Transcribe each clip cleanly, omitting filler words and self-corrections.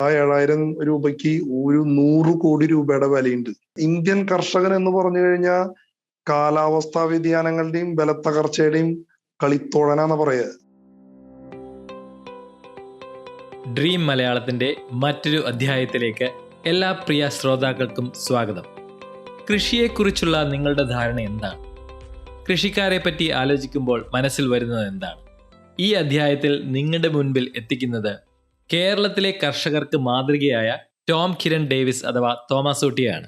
ആ 7,000 രൂപയ്ക്ക് ഒരു 100 കോടി രൂപയുടെ വിലയുണ്ട്. ഇന്ത്യൻ കർഷകൻ എന്ന് പറഞ്ഞു കഴിഞ്ഞാൽ കാലാവസ്ഥാ വ്യതിയാനങ്ങളുടെയും ബലത്തകർച്ചയുടെയും കളിത്തോഴനാന്ന് പറയുക. ഡ്രീം മലയാളത്തിൻ്റെ മറ്റൊരു അധ്യായത്തിലേക്ക് എല്ലാ പ്രിയ ശ്രോതാക്കൾക്കും സ്വാഗതം. കൃഷിയെക്കുറിച്ചുള്ള നിങ്ങളുടെ ധാരണ എന്താണ്? കൃഷിക്കാരെ പറ്റി ആലോചിക്കുമ്പോൾ മനസ്സിൽ വരുന്നത് എന്താണ്? ഈ അധ്യായത്തിൽ നിങ്ങളുടെ മുൻപിൽ എത്തിക്കുന്നത് കേരളത്തിലെ കർഷകർക്ക് മാതൃകയായ ടോം കിരൺ ഡേവിസ് അഥവാ തോമസൂട്ടിയാണ്.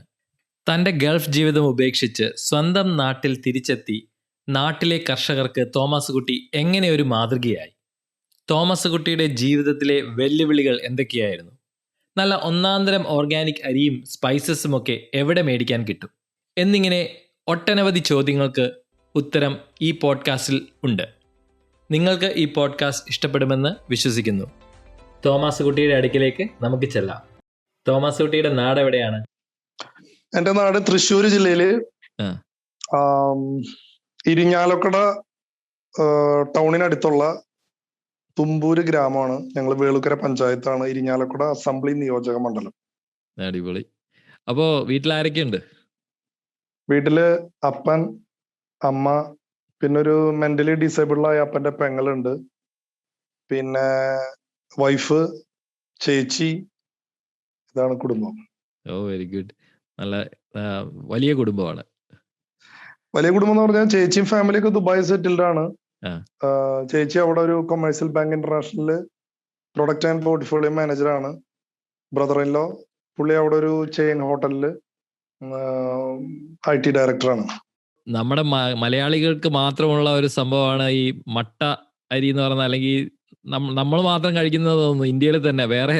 തൻ്റെ ഗൾഫ് ജീവിതം ഉപേക്ഷിച്ച് സ്വന്തം നാട്ടിൽ തിരിച്ചെത്തി നാട്ടിലെ കർഷകർക്ക് തോമസ് കുട്ടി എങ്ങനെ ഒരു മാതൃകയായി? തോമസ് കുട്ടിയുടെ ജീവിതത്തിലെ വെല്ലുവിളികൾ എന്തൊക്കെയായിരുന്നു? നല്ല ഒന്നാന്തരം ഓർഗാനിക് അരിയും സ്പൈസസുമൊക്കെ എവിടെ മേടിക്കാൻ കിട്ടും? എന്നിങ്ങനെ ഒട്ടനവധി ചോദ്യങ്ങൾക്ക് ഉത്തരം ഈ പോഡ്കാസ്റ്റിൽ ഉണ്ട്. നിങ്ങൾക്ക് ഈ പോഡ്കാസ്റ്റ് ഇഷ്ടപ്പെടുമെന്ന് വിശ്വസിക്കുന്നു. തോമസ് കുട്ടിയുടെ അടുക്കിലേക്ക് നമുക്ക് ചെല്ലാം. തോമസ് കുട്ടിയുടെ നാട് എവിടെയാണ്? എന്റെ നാട് തൃശ്ശൂർ ജില്ലയില് ഇരിഞ്ഞാലക്കുട ടൗണിനടുത്തുള്ള തുമ്പൂര് ഗ്രാമമാണ്. ഞങ്ങൾ വേളുക്കര പഞ്ചായത്താണ്, ഇരിഞ്ഞാലക്കുട അസംബ്ലി നിയോജക മണ്ഡലം. അടിപൊളി. അപ്പോ വീട്ടിൽ ആരൊക്കെയുണ്ട്? വീട്ടില് അപ്പൻ, അമ്മ, പിന്നെ ഒരു മെന്റലി ഡിസേബിൾഡ് ആയ അപ്പന്റെ പെങ്ങളുണ്ട്, പിന്നെ വൈഫ്, ചേച്ചി. ഇതാണ് കുടുംബം. ഓ വെരി ഗുഡ്. നല്ല വലിയ കുടുംബമാണ്. വലിയ കുടുംബം എന്ന് പറഞ്ഞാൽ ചേച്ചിയും ഫാമിലിയൊക്കെ ദുബായ് സെറ്റിൽഡ് ആണ്. ചേച്ചി അവിടെ ഒരു കൊമേഴ്സ്യൽ ബാങ്ക് ഇന്റർനാഷണലില് പ്രൊഡക്റ്റ് ആൻഡ് പോർട്ട്ഫോളിയോ മാനേജറാണ്. ബ്രദർ ഇൻ ലോ പുള്ളി അവിടെ ഒരു ചെയിൻ ഹോട്ടലില് IT ഡയറക്ടറാണ്. നമ്മുടെ മലയാളികൾക്ക് മാത്രമുള്ള ഒരു സംഭവമാണ് ഈ മട്ട അരി എന്ന് പറഞ്ഞാൽ, അല്ലെങ്കിൽ നമ്മൾ മാത്രം കഴിക്കുന്നതൊന്നും ഇന്ത്യയിൽ തന്നെ വേറെ.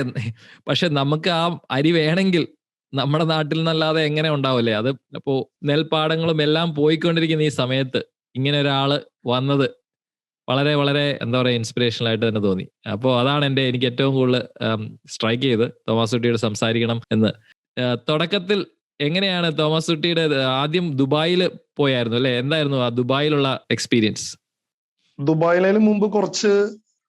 പക്ഷെ നമുക്ക് ആ അരി വേണമെങ്കിൽ നമ്മുടെ നാട്ടിൽ നിന്നല്ലാതെ എങ്ങനെ ഉണ്ടാവില്ലേ? അത് അപ്പോ നെൽപ്പാടങ്ങളും എല്ലാം പോയിക്കൊണ്ടിരിക്കുന്ന ഈ സമയത്ത് ഇങ്ങനെ ഒരാള് വന്നത് വളരെ വളരെ എന്താ പറയുക ഇൻസ്പിറേഷണൽ ആയിട്ട് തന്നെ തോന്നി. അപ്പോൾ അതാണ് എനിക്ക് ഏറ്റവും കൂടുതൽ സ്ട്രൈക്ക് ചെയ്ത് തോമസ് കുട്ടിയോട് സംസാരിക്കണം എന്ന്. തുടക്കത്തിൽ എങ്ങനെയാണ് തോമസ് കുട്ടിയുടെ ആദ്യം ദുബായിൽ പോയായിരുന്നു അല്ലെ? എന്തായിരുന്നു ആ ദുബായിലുള്ള എക്സ്പീരിയൻസ്? ദുബായിലും മുമ്പ് കുറച്ച്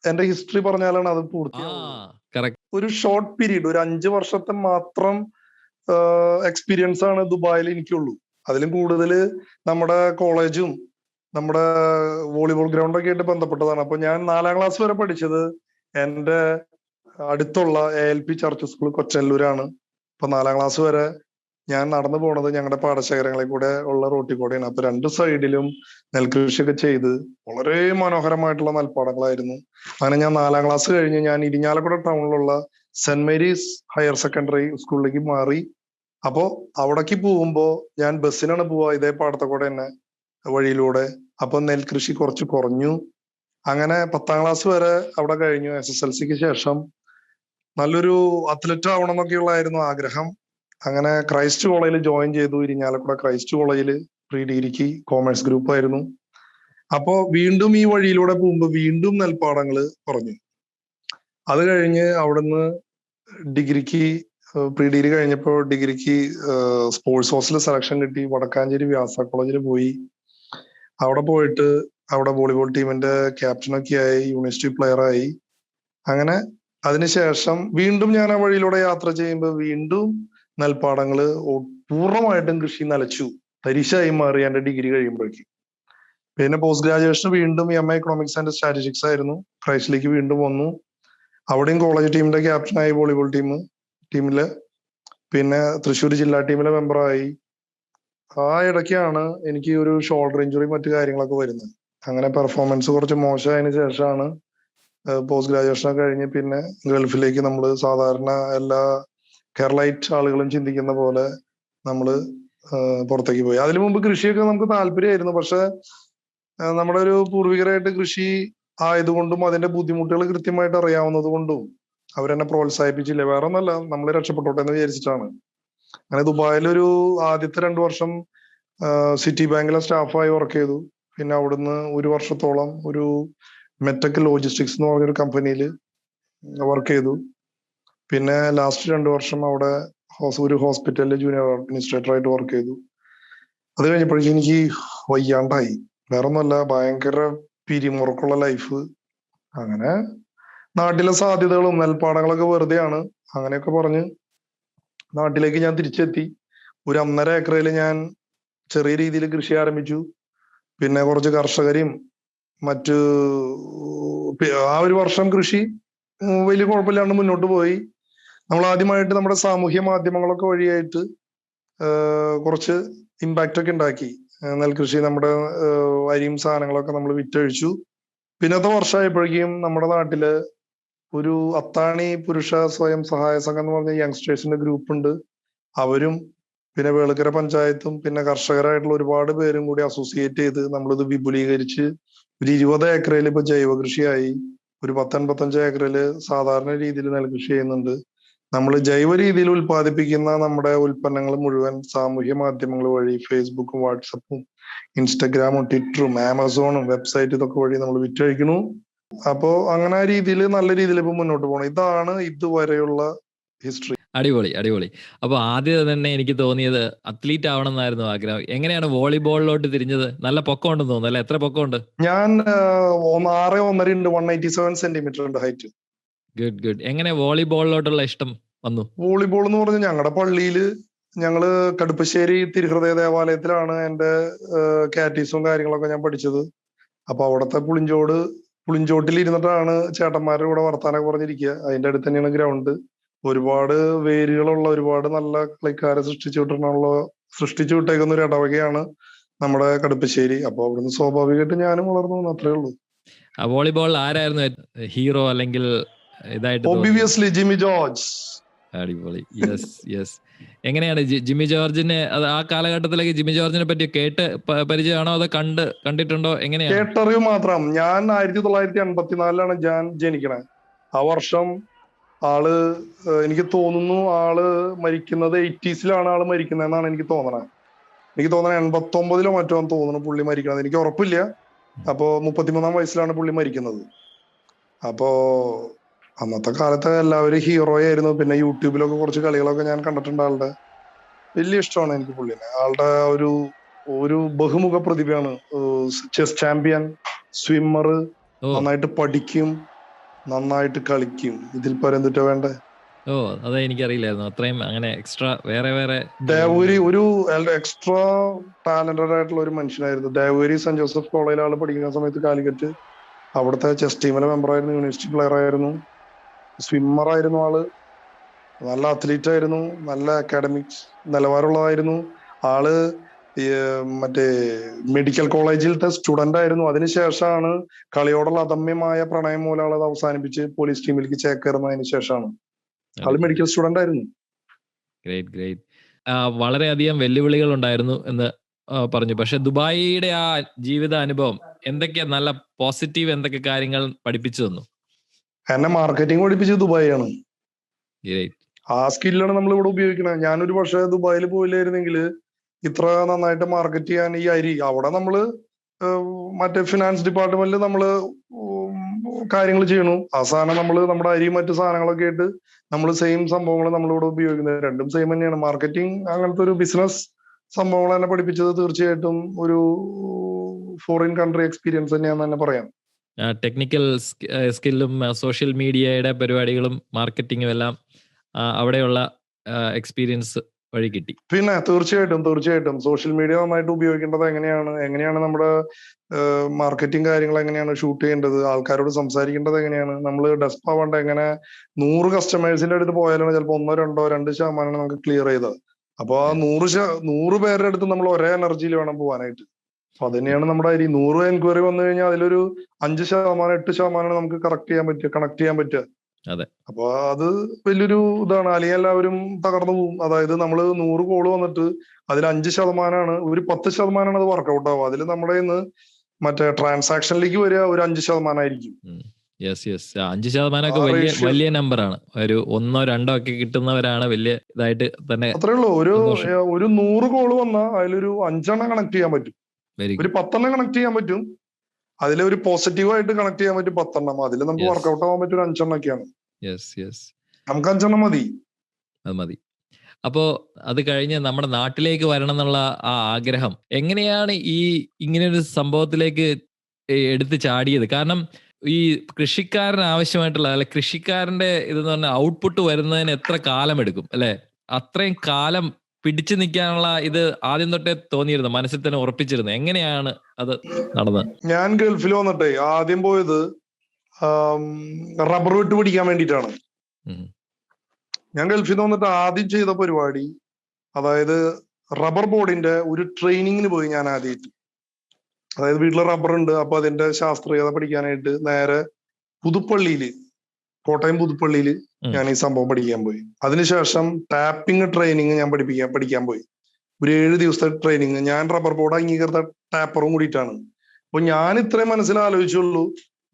എന്റെ ഹിസ്റ്ററി പറഞ്ഞാലാണ് അത് പൂർത്തിയാവുക. ഒരു ഷോർട്ട് പീരീഡ്, ഒരു 5 വർഷത്തെ മാത്രം എക്സ്പീരിയൻസ് ആണ് ദുബായിൽ എനിക്കുള്ളൂ. അതിലും കൂടുതൽ നമ്മുടെ കോളേജും നമ്മുടെ വോളിബോൾ ഗ്രൗണ്ടൊക്കെ ആയിട്ട് ബന്ധപ്പെട്ടതാണ്. അപ്പൊ ഞാൻ 4ാം ക്ലാസ് വരെ പഠിച്ചത് എന്റെ അടുത്തുള്ള ALP ചർച്ച് സ്കൂൾ കൊച്ചല്ലൂരാണ്. അപ്പൊ 4ാം ക്ലാസ് വരെ ഞാൻ നടന്നു പോണത് ഞങ്ങളുടെ പാടശേഖരങ്ങളിൽ കൂടെ ഉള്ള റോട്ടിൽ കൂടെയാണ്. അപ്പൊ 2 സൈഡിലും നെൽകൃഷിയൊക്കെ ചെയ്ത് വളരെ മനോഹരമായിട്ടുള്ള നെൽപ്പാടങ്ങളായിരുന്നു. അങ്ങനെ ഞാൻ 4ാം ക്ലാസ് കഴിഞ്ഞ് ഞാൻ ഇരിഞ്ഞാലക്കുട ടൗണിലുള്ള സെന്റ് മേരീസ് ഹയർ സെക്കൻഡറി സ്കൂളിലേക്ക് മാറി. അപ്പോ അവിടേക്ക് പോകുമ്പോ ഞാൻ ബസ്സിനാണ് പോവാ, ഇതേ പാടത്തെ കൂടെ തന്നെ വഴിയിലൂടെ. അപ്പൊ നെൽകൃഷി കുറച്ച് കുറഞ്ഞു. അങ്ങനെ 10ാം ക്ലാസ് വരെ അവിടെ കഴിഞ്ഞു. SSLCക്ക് ശേഷം നല്ലൊരു അത്ലറ്റ് ആവണം എന്നൊക്കെയുള്ളായിരുന്നു ആഗ്രഹം. അങ്ങനെ ക്രൈസ്റ്റ് കോളേജിൽ ജോയിൻ ചെയ്തു. ഇരിഞ്ഞാലക്കുട ക്രൈസ്റ്റ് കോളേജില് പ്രീ ഡിഗ്രിക്ക് കോമേഴ്സ് ഗ്രൂപ്പ് ആയിരുന്നു. അപ്പോ വീണ്ടും ഈ വഴിയിലൂടെ പോകുമ്പോ വീണ്ടും നെൽപ്പാടങ്ങള് കുറഞ്ഞു. അത് കഴിഞ്ഞ് അവിടുന്ന് ഡിഗ്രിക്ക് പ്രീ ഡിഗ്രി കഴിഞ്ഞപ്പോ ഡിഗ്രിക്ക് സ്പോർട്സ് ഹോസ്റ്റലിൽ സെലക്ഷൻ കിട്ടി. വടക്കാഞ്ചേരി വ്യാസ കോളേജിൽ പോയി. അവിടെ പോയിട്ട് അവിടെ വോളിബോൾ ടീമിന്റെ ക്യാപ്റ്റനൊക്കെ ആയി, യൂണിവേഴ്സിറ്റി പ്ലെയർ ആയി. അങ്ങനെ അതിനുശേഷം വീണ്ടും ഞാൻ ആ വഴിയിലൂടെ യാത്ര ചെയ്യുമ്പോൾ വീണ്ടും നെൽപ്പാടങ്ങള് പൂർണ്ണമായിട്ടും കൃഷി നിലച്ചു, തരിശായി മാറി എന്റെ ഡിഗ്രി കഴിയുമ്പോഴേക്കും. പിന്നെ പോസ്റ്റ് ഗ്രാജുവേഷൻ വീണ്ടും MA എക്കണോമിക്സ് ആൻഡ് സ്റ്റാറ്റിസ്റ്റിക്സ് ആയിരുന്നു. ക്രൈസ്റ്റിലേക്ക് വീണ്ടും വന്നു. അവിടെയും കോളേജ് ടീമിന്റെ ക്യാപ്റ്റനായി വോളിബോൾ ടീമില്. പിന്നെ തൃശ്ശൂർ ജില്ലാ ടീമിലെ മെമ്പറായി. ആ ഇടയ്ക്കാണ് എനിക്ക് ഒരു ഷോൾഡർ ഇഞ്ചുറി മറ്റു കാര്യങ്ങളൊക്കെ വരുന്നത്. അങ്ങനെ പെർഫോമൻസ് കുറച്ച് മോശമായതിനു ശേഷമാണ് പോസ്റ്റ് ഗ്രാജുവേഷൻ കഴിഞ്ഞ് പിന്നെ ഗൾഫിലേക്ക് നമ്മൾ സാധാരണ എല്ലാ കേരളൈറ്റ് ആളുകളും ചിന്തിക്കുന്ന പോലെ നമ്മള് പുറത്തേക്ക് പോയി. അതിനു മുമ്പ് കൃഷിയൊക്കെ നമുക്ക് താല്പര്യമായിരുന്നു. പക്ഷെ നമ്മുടെ ഒരു പൂർവികരായിട്ട് കൃഷി ആയതുകൊണ്ടും അതിന്റെ ബുദ്ധിമുട്ടുകൾ കൃത്യമായിട്ട് അറിയാവുന്നത് കൊണ്ടും അവരെന്നെ പ്രോത്സാഹിപ്പിച്ചില്ല. വേറെ ഒന്നല്ല, നമ്മൾ രക്ഷപ്പെട്ടോട്ടെ എന്ന് വിചാരിച്ചിട്ടാണ്. അങ്ങനെ ദുബായിലൊരു ആദ്യത്തെ 2 വർഷം സിറ്റി ബാങ്കിലെ സ്റ്റാഫായി വർക്ക് ചെയ്തു. പിന്നെ അവിടുന്ന് 1 വർഷത്തോളം ഒരു മെറ്റക് ലോജിസ്റ്റിക്സ് എന്ന് പറഞ്ഞൊരു കമ്പനിയിൽ വർക്ക് ചെയ്തു. പിന്നെ ലാസ്റ്റ് 2 വർഷം അവിടെ ഒരു ഹോസ്പിറ്റലിൽ ജൂനിയർ അഡ്മിനിസ്ട്രേറ്റർ ആയിട്ട് വർക്ക് ചെയ്തു. അത് കഴിഞ്ഞപ്പോഴേക്കും എനിക്ക് വയ്യാണ്ടായി. വേറെ ഒന്നുമല്ല, ഭയങ്കര പിരിമുറുക്കുള്ള ലൈഫ്. അങ്ങനെ നാട്ടിലെ സാധ്യതകളും നെൽപ്പാടങ്ങളൊക്കെ വെറുതെയാണ്. അങ്ങനെയൊക്കെ പറഞ്ഞ് നാട്ടിലേക്ക് ഞാൻ തിരിച്ചെത്തി. ഒരു 1.5 ഏക്കറിൽ ഞാൻ ചെറിയ രീതിയിൽ കൃഷി ആരംഭിച്ചു. പിന്നെ കുറച്ച് കർഷകരെയും മറ്റ് ആ ഒരു വർഷം കൃഷി വലിയ കുഴപ്പമില്ലാണ്ട് മുന്നോട്ട് പോയി. നമ്മൾ ആദ്യമായിട്ട് നമ്മുടെ സാമൂഹ്യ മാധ്യമങ്ങളൊക്കെ വഴിയായിട്ട് കുറച്ച് ഇമ്പാക്റ്റ് ഒക്കെ ഉണ്ടാക്കി. നെൽകൃഷി, നമ്മുടെ അരിയും സാധനങ്ങളൊക്കെ നമ്മൾ വിറ്റഴിച്ചു. പിന്നത്തെ വർഷമായപ്പോഴേക്കും നമ്മുടെ നാട്ടില് ഒരു അത്താണി പുരുഷ സ്വയം സഹായ സംഘം എന്ന് പറഞ്ഞ യങ്സ്റ്റേഴ്സിന്റെ ഗ്രൂപ്പ് ഉണ്ട്. അവരും പിന്നെ വേളുക്കര പഞ്ചായത്തും പിന്നെ കർഷകരായിട്ടുള്ള ഒരുപാട് പേരും കൂടി അസോസിയേറ്റ് ചെയ്ത് നമ്മളിത് വിപുലീകരിച്ച് ഒരു 20 ഏക്കറിൽ ഇപ്പൊ ജൈവ കൃഷിയായി. ഒരു 10-85 ഏക്കറിൽ സാധാരണ രീതിയിൽ നെൽകൃഷി ചെയ്യുന്നുണ്ട്. നമ്മൾ ജൈവ രീതിയിൽ ഉൽപ്പാദിപ്പിക്കുന്ന നമ്മുടെ ഉൽപ്പന്നങ്ങൾ മുഴുവൻ സാമൂഹ്യ മാധ്യമങ്ങൾ വഴി ഫേസ്ബുക്കും വാട്സപ്പും ഇൻസ്റ്റഗ്രാമും ട്വിറ്ററും ആമസോണും വെബ്സൈറ്റ് ഇതൊക്കെ വഴി നമ്മൾ വിറ്റഴിക്കുന്നു. അപ്പോ അങ്ങനെ ആ രീതിയിൽ നല്ല രീതിയിൽ ഇപ്പൊ മുന്നോട്ട് പോകണം. ഇതാണ് ഇതുവരെയുള്ള ഹിസ്റ്ററി. അടിപൊളി അടിപൊളി. അപ്പോൾ ആദ്യം തന്നെ എനിക്ക് തോന്നിയത് അത്ലീറ്റ് ആവണം എന്നായിരുന്നു ആഗ്രഹം. എങ്ങനെയാണ് വോളിബോളിലോട്ട് തിരിഞ്ഞത്? നല്ല പൊക്കം ഉണ്ടെന്ന് തോന്നുന്നു അല്ലെ? എത്ര പൊക്കമുണ്ട്? ഞാൻ 6'1" ഉണ്ട്, 187 സെന്റിമീറ്റർ ഉണ്ട് ഹൈറ്റ്. Good good. എങ്ങനെ വോളിബോളിലോട്ടുള്ള ഇഷ്ടം വന്നു? വോളിബോൾ എന്ന് പറഞ്ഞാൽ ഞങ്ങളുടെ പള്ളിയില് ഞങ്ങള് കടുപ്പശ്ശേരി തിരുഹൃദയ ദേവാലയത്തിലാണ് എന്റെ കാറ്റീസും കാര്യങ്ങളൊക്കെ ഞാൻ പഠിച്ചത്. അപ്പൊ അവിടുത്തെ പുളിഞ്ചോട്ടിൽ ഇരുന്നിട്ടാണ് ചേട്ടന്മാരുടെ കൂടെ വർത്താനൊക്കെ പറഞ്ഞിരിക്കുക. അതിന്റെ അടുത്ത് തന്നെയാണ് ഗ്രൗണ്ട്. ഒരുപാട് വേരുകളുള്ള ഒരുപാട് നല്ല കളിക്കാരെ സൃഷ്ടിച്ചു വിട്ടേക്കുന്ന ഒരു ഇടവകയാണ് നമ്മുടെ കടുപ്പശ്ശേരി. അപ്പൊ അവിടുന്ന് സ്വാഭാവികമായിട്ട് ഞാനും വളർന്നു വന്നു, അത്രേ ഉള്ളൂ. വോളിബോൾ ആരായിരുന്നു ഹീറോ അല്ലെങ്കിൽ ഇതായിട്ട്? ഒബ്വിയസ്ലി ജിമ്മി ജോർജ്. അടിപൊളി. Yes yes. എങ്ങനെയാണ് ജിമ്മി ജോർജിനെ, അത് ആ കാലഘട്ടത്തിലേക്ക് ജിമ്മി ജോർജിനെ പറ്റി കേട്ട് പരിചയമാണോ അതോ കണ്ടിട്ടുണ്ടോ? എങ്ങനെയാണ്? കേട്ടറിവ് മാത്രം. ഞാൻ 1984 ഞാൻ ജനിക്കണേ. ആ വർഷം ആള് എനിക്ക് തോന്നുന്നു ആള് മരിക്കുന്നത് 80s ആള് മരിക്കുന്നതെന്നാണ് എനിക്ക് തോന്നണത്. എനിക്ക് തോന്നണ 89 മറ്റോ തോന്നുന്നു പുള്ളി മരിക്കണത്, എനിക്ക് ഉറപ്പില്ല. അപ്പോ 33-ാം വയസ്സിലാണ് പുള്ളി മരിക്കുന്നത്. അപ്പോ അന്നത്തെ കാലത്ത് എല്ലാവരും ഹീറോയായിരുന്നു. പിന്നെ യൂട്യൂബിലൊക്കെ കുറച്ച് കളികളൊക്കെ ഞാൻ കണ്ടിട്ടുണ്ട് ആളുടെ. വലിയ ഇഷ്ടമാണ് എനിക്ക് പുള്ളിനെ. ആളുടെ ഒരു ബഹുമുഖ പ്രതിഭയാണ്. ചെസ് ചാമ്പ്യൻ, സ്വിമ്മർ, നന്നായിട്ട് പഠിക്കും, നന്നായിട്ട് കളിക്കും. ഇതിൽ പരന്തിട്ട് വേണ്ടേ? ഓ, അതെ, എനിക്കറിയില്ലായിരുന്നു അത്രയും അങ്ങനെ എക്സ്ട്രാ വേറെ ഒരു എക്സ്ട്രാ ടാലന്റഡ് ആയിട്ടുള്ള ഒരു മനുഷ്യനായിരുന്നു. ദേവഗിരി സെന്റ് ജോസഫ് കോളേജിൽ ആള് പഠിക്കുന്ന സമയത്ത് കാലിക്കറ്റ് അവിടുത്തെ ചെസ് ടീമിലെ മെമ്പറായിരുന്നു, യൂണിവേഴ്സിറ്റി പ്ലെയർ ആയിരുന്നു, സ്വിമ്മർ ആയിരുന്നു ആള്, നല്ല അത്ലീറ്റ് ആയിരുന്നു, നല്ല അക്കാഡമിക്സ് നിലവാരമുള്ളതായിരുന്നു ആള്. മറ്റേ മെഡിക്കൽ കോളേജിലത്തെ സ്റ്റുഡന്റ് ആയിരുന്നു. അതിനുശേഷമാണ് കളിയോടുള്ള അദമ്യമായ പ്രണയം മൂലം ആളത് അവസാനിപ്പിച്ച് പോലീസ് ടീമിലേക്ക് ചേക്കേറുന്നതിന് ശേഷമാണ്. ആള് മെഡിക്കൽ സ്റ്റുഡന്റ് ആയിരുന്നു. Great great. വളരെയധികം വെല്ലുവിളികൾ ഉണ്ടായിരുന്നു എന്ന് പറഞ്ഞു. പക്ഷെ ദുബായിയുടെ ആ ജീവിത അനുഭവം എന്തൊക്കെയാ നല്ല പോസിറ്റീവ് എന്തൊക്കെ കാര്യങ്ങൾ പഠിപ്പിച്ചു തന്നു? എന്നെ മാർക്കറ്റിംഗ് പഠിപ്പിച്ചത് ദുബായിയാണ്. ഗ്രേറ്റ്. ആ സ്കില്ലാണ് നമ്മൾ ഇവിടെ ഉപയോഗിക്കണത്. ഞാനൊരു പക്ഷെ ദുബായിൽ പോയില്ലായിരുന്നെങ്കിൽ ഇത്ര നന്നായിട്ട് മാർക്കറ്റ് ചെയ്യാൻ ഈ അരി അവിടെ നമ്മള് മറ്റേ ഫിനാൻസ് ഡിപ്പാർട്ട്മെന്റിൽ നമ്മള് കാര്യങ്ങൾ ചെയ്യണു. ആ സാധനം നമ്മള് നമ്മുടെ അരി മറ്റു സാധനങ്ങളൊക്കെ ആയിട്ട് നമ്മൾ സെയിം സംഭവങ്ങൾ നമ്മളിവിടെ ഉപയോഗിക്കുന്നത്. രണ്ടും സെയിം തന്നെയാണ്. മാർക്കറ്റിംഗ് അങ്ങനത്തെ ഒരു ബിസിനസ് സംഭവങ്ങൾ തന്നെ പഠിപ്പിച്ചത് തീർച്ചയായിട്ടും ഒരു ഫോറിൻ കൺട്രി എക്സ്പീരിയൻസ് തന്നെയാന്ന് തന്നെ പറയാം. ടെക്നിക്കൽ സ്കില്ലും സോഷ്യൽ മീഡിയയുടെ പരിപാടികളും മാർക്കറ്റിംഗും എല്ലാം അവിടെയുള്ള എക്സ്പീരിയൻസ് വഴി കിട്ടി. പിന്നെ തീർച്ചയായിട്ടും സോഷ്യൽ മീഡിയ നന്നായിട്ട് ഉപയോഗിക്കേണ്ടത് എങ്ങനെയാണ് നമ്മുടെ മാർക്കറ്റിംഗ് കാര്യങ്ങൾ എങ്ങനെയാണ് ഷൂട്ട് ചെയ്യേണ്ടത്, ആൾക്കാരോട് സംസാരിക്കേണ്ടത് എങ്ങനെയാണ്, നമ്മൾ ഡെസ്പ് ആവേണ്ട എങ്ങനെ. 100 കസ്റ്റമേഴ്സിന്റെ അടുത്ത് പോയാലാണ് ചിലപ്പോൾ 1-2% നമുക്ക് ക്ലിയർ ചെയ്തത്. അപ്പൊ ആ 100 പേരുടെ അടുത്ത് നമ്മൾ ഒരേ എനർജിയിൽ വേണം പോകാനായിട്ട്. അപ്പൊ അത് തന്നെയാണ് നമ്മുടെ അരി. 100 എൻക്വയറി വന്നു കഴിഞ്ഞാൽ അതിലൊരു 5%-8% നമുക്ക് കണക്ട് ചെയ്യാൻ പറ്റുക. അതെ. അപ്പൊ അത് വലിയൊരു ഇതാണ്. അല്ലെങ്കിൽ എല്ലാവരും തകർന്നു പോകും. അതായത് നമ്മള് 100 കോള് വന്നിട്ട് അതിൽ 5% ഒരു 10% അത് വർക്ക്ഔട്ട് ആവും. അതിൽ നമ്മുടെ ഇന്ന് മറ്റേ ട്രാൻസാക്ഷനിലേക്ക് വരിക ഒരു 5% ആയിരിക്കും. 5% വലിയ നമ്പറാണ്. ഒരു 1-2 ഒക്കെ കിട്ടുന്നവരാണ് വലിയ ഇതായിട്ട് തന്നെ. അത്രേ ഉള്ളൂ. ഒരു 100 കോള് വന്നാൽ അതിലൊരു 5 കണക്ട് ചെയ്യാൻ പറ്റും, ഒരു 10 കണക്ട് ചെയ്യാൻ പറ്റും. അതിലൊരു പോസിറ്റീവായിട്ട് കണക്ട് ചെയ്യാൻ പറ്റും 10. അതിൽ നമുക്ക് വർക്ക്ഔട്ട് ആവാൻ പറ്റും 5 നമുക്ക് 5 മതി. അത് മതി. അപ്പോ അത് കഴിഞ്ഞ് നമ്മുടെ നാട്ടിലേക്ക് വരണം എന്നുള്ള ആ ആഗ്രഹം എങ്ങനെയാണ് ഇങ്ങനെയൊരു സംഭവത്തിലേക്ക് എടുത്ത് ചാടിയത്? കാരണം ഈ കൃഷിക്കാരന് ആവശ്യമായിട്ടുള്ള അല്ലെ കൃഷിക്കാരന്റെ ഇതെന്ന് പറഞ്ഞാൽ ഔട്ട്പുട്ട് വരുന്നതിന് എത്ര കാലം എടുക്കും അല്ലെ? അത്രയും കാലം പിടിച്ചു നിൽക്കാനുള്ള ഇത് ആദ്യം തൊട്ടേ തോന്നിയിരുന്നു, മനസ്സിൽ തന്നെ ഉറപ്പിച്ചിരുന്നു. എങ്ങനെയാണ് അത് നടന്നത്? ഞാൻ ഗൾഫിൽ വന്നിട്ടേ ആദ്യം പോയത് റബ്ബർ വെട്ട് പിടിക്കാൻ വേണ്ടിയിട്ടാണ്. ഞാൻ ഗൾഫിൽ നിന്ന് വന്നിട്ട് ആദ്യം ചെയ്ത പരിപാടി, അതായത് റബ്ബർ ബോർഡിന്റെ ഒരു ട്രെയിനിങ്ങിന് പോയി ഞാൻ ആദ്യമായിട്ട്. അതായത് വീട്ടിൽ റബ്ബർ ഉണ്ട്, അപ്പൊ അതിന്റെ ശാസ്ത്രീയത പഠിക്കാനായിട്ട് നേരെ പുതുപ്പള്ളിയില്, കോട്ടയം പുതുപ്പള്ളിയില് ഞാൻ ഈ സംഭവം പഠിക്കാൻ പോയി. അതിനുശേഷം ടാപ്പിംഗ് ട്രെയിനിങ് ഞാൻ പഠിക്കാൻ പോയി. ഒരു 7 ദിവസത്തെ ട്രെയിനിങ്. ഞാൻ റബ്ബർ ബോർഡ് അംഗീകൃത ടാപ്പറും കൂടിയിട്ടാണ്. അപ്പൊ ഞാൻ ഇത്രയും മനസ്സിലാലോചിച്ചുള്ളൂ,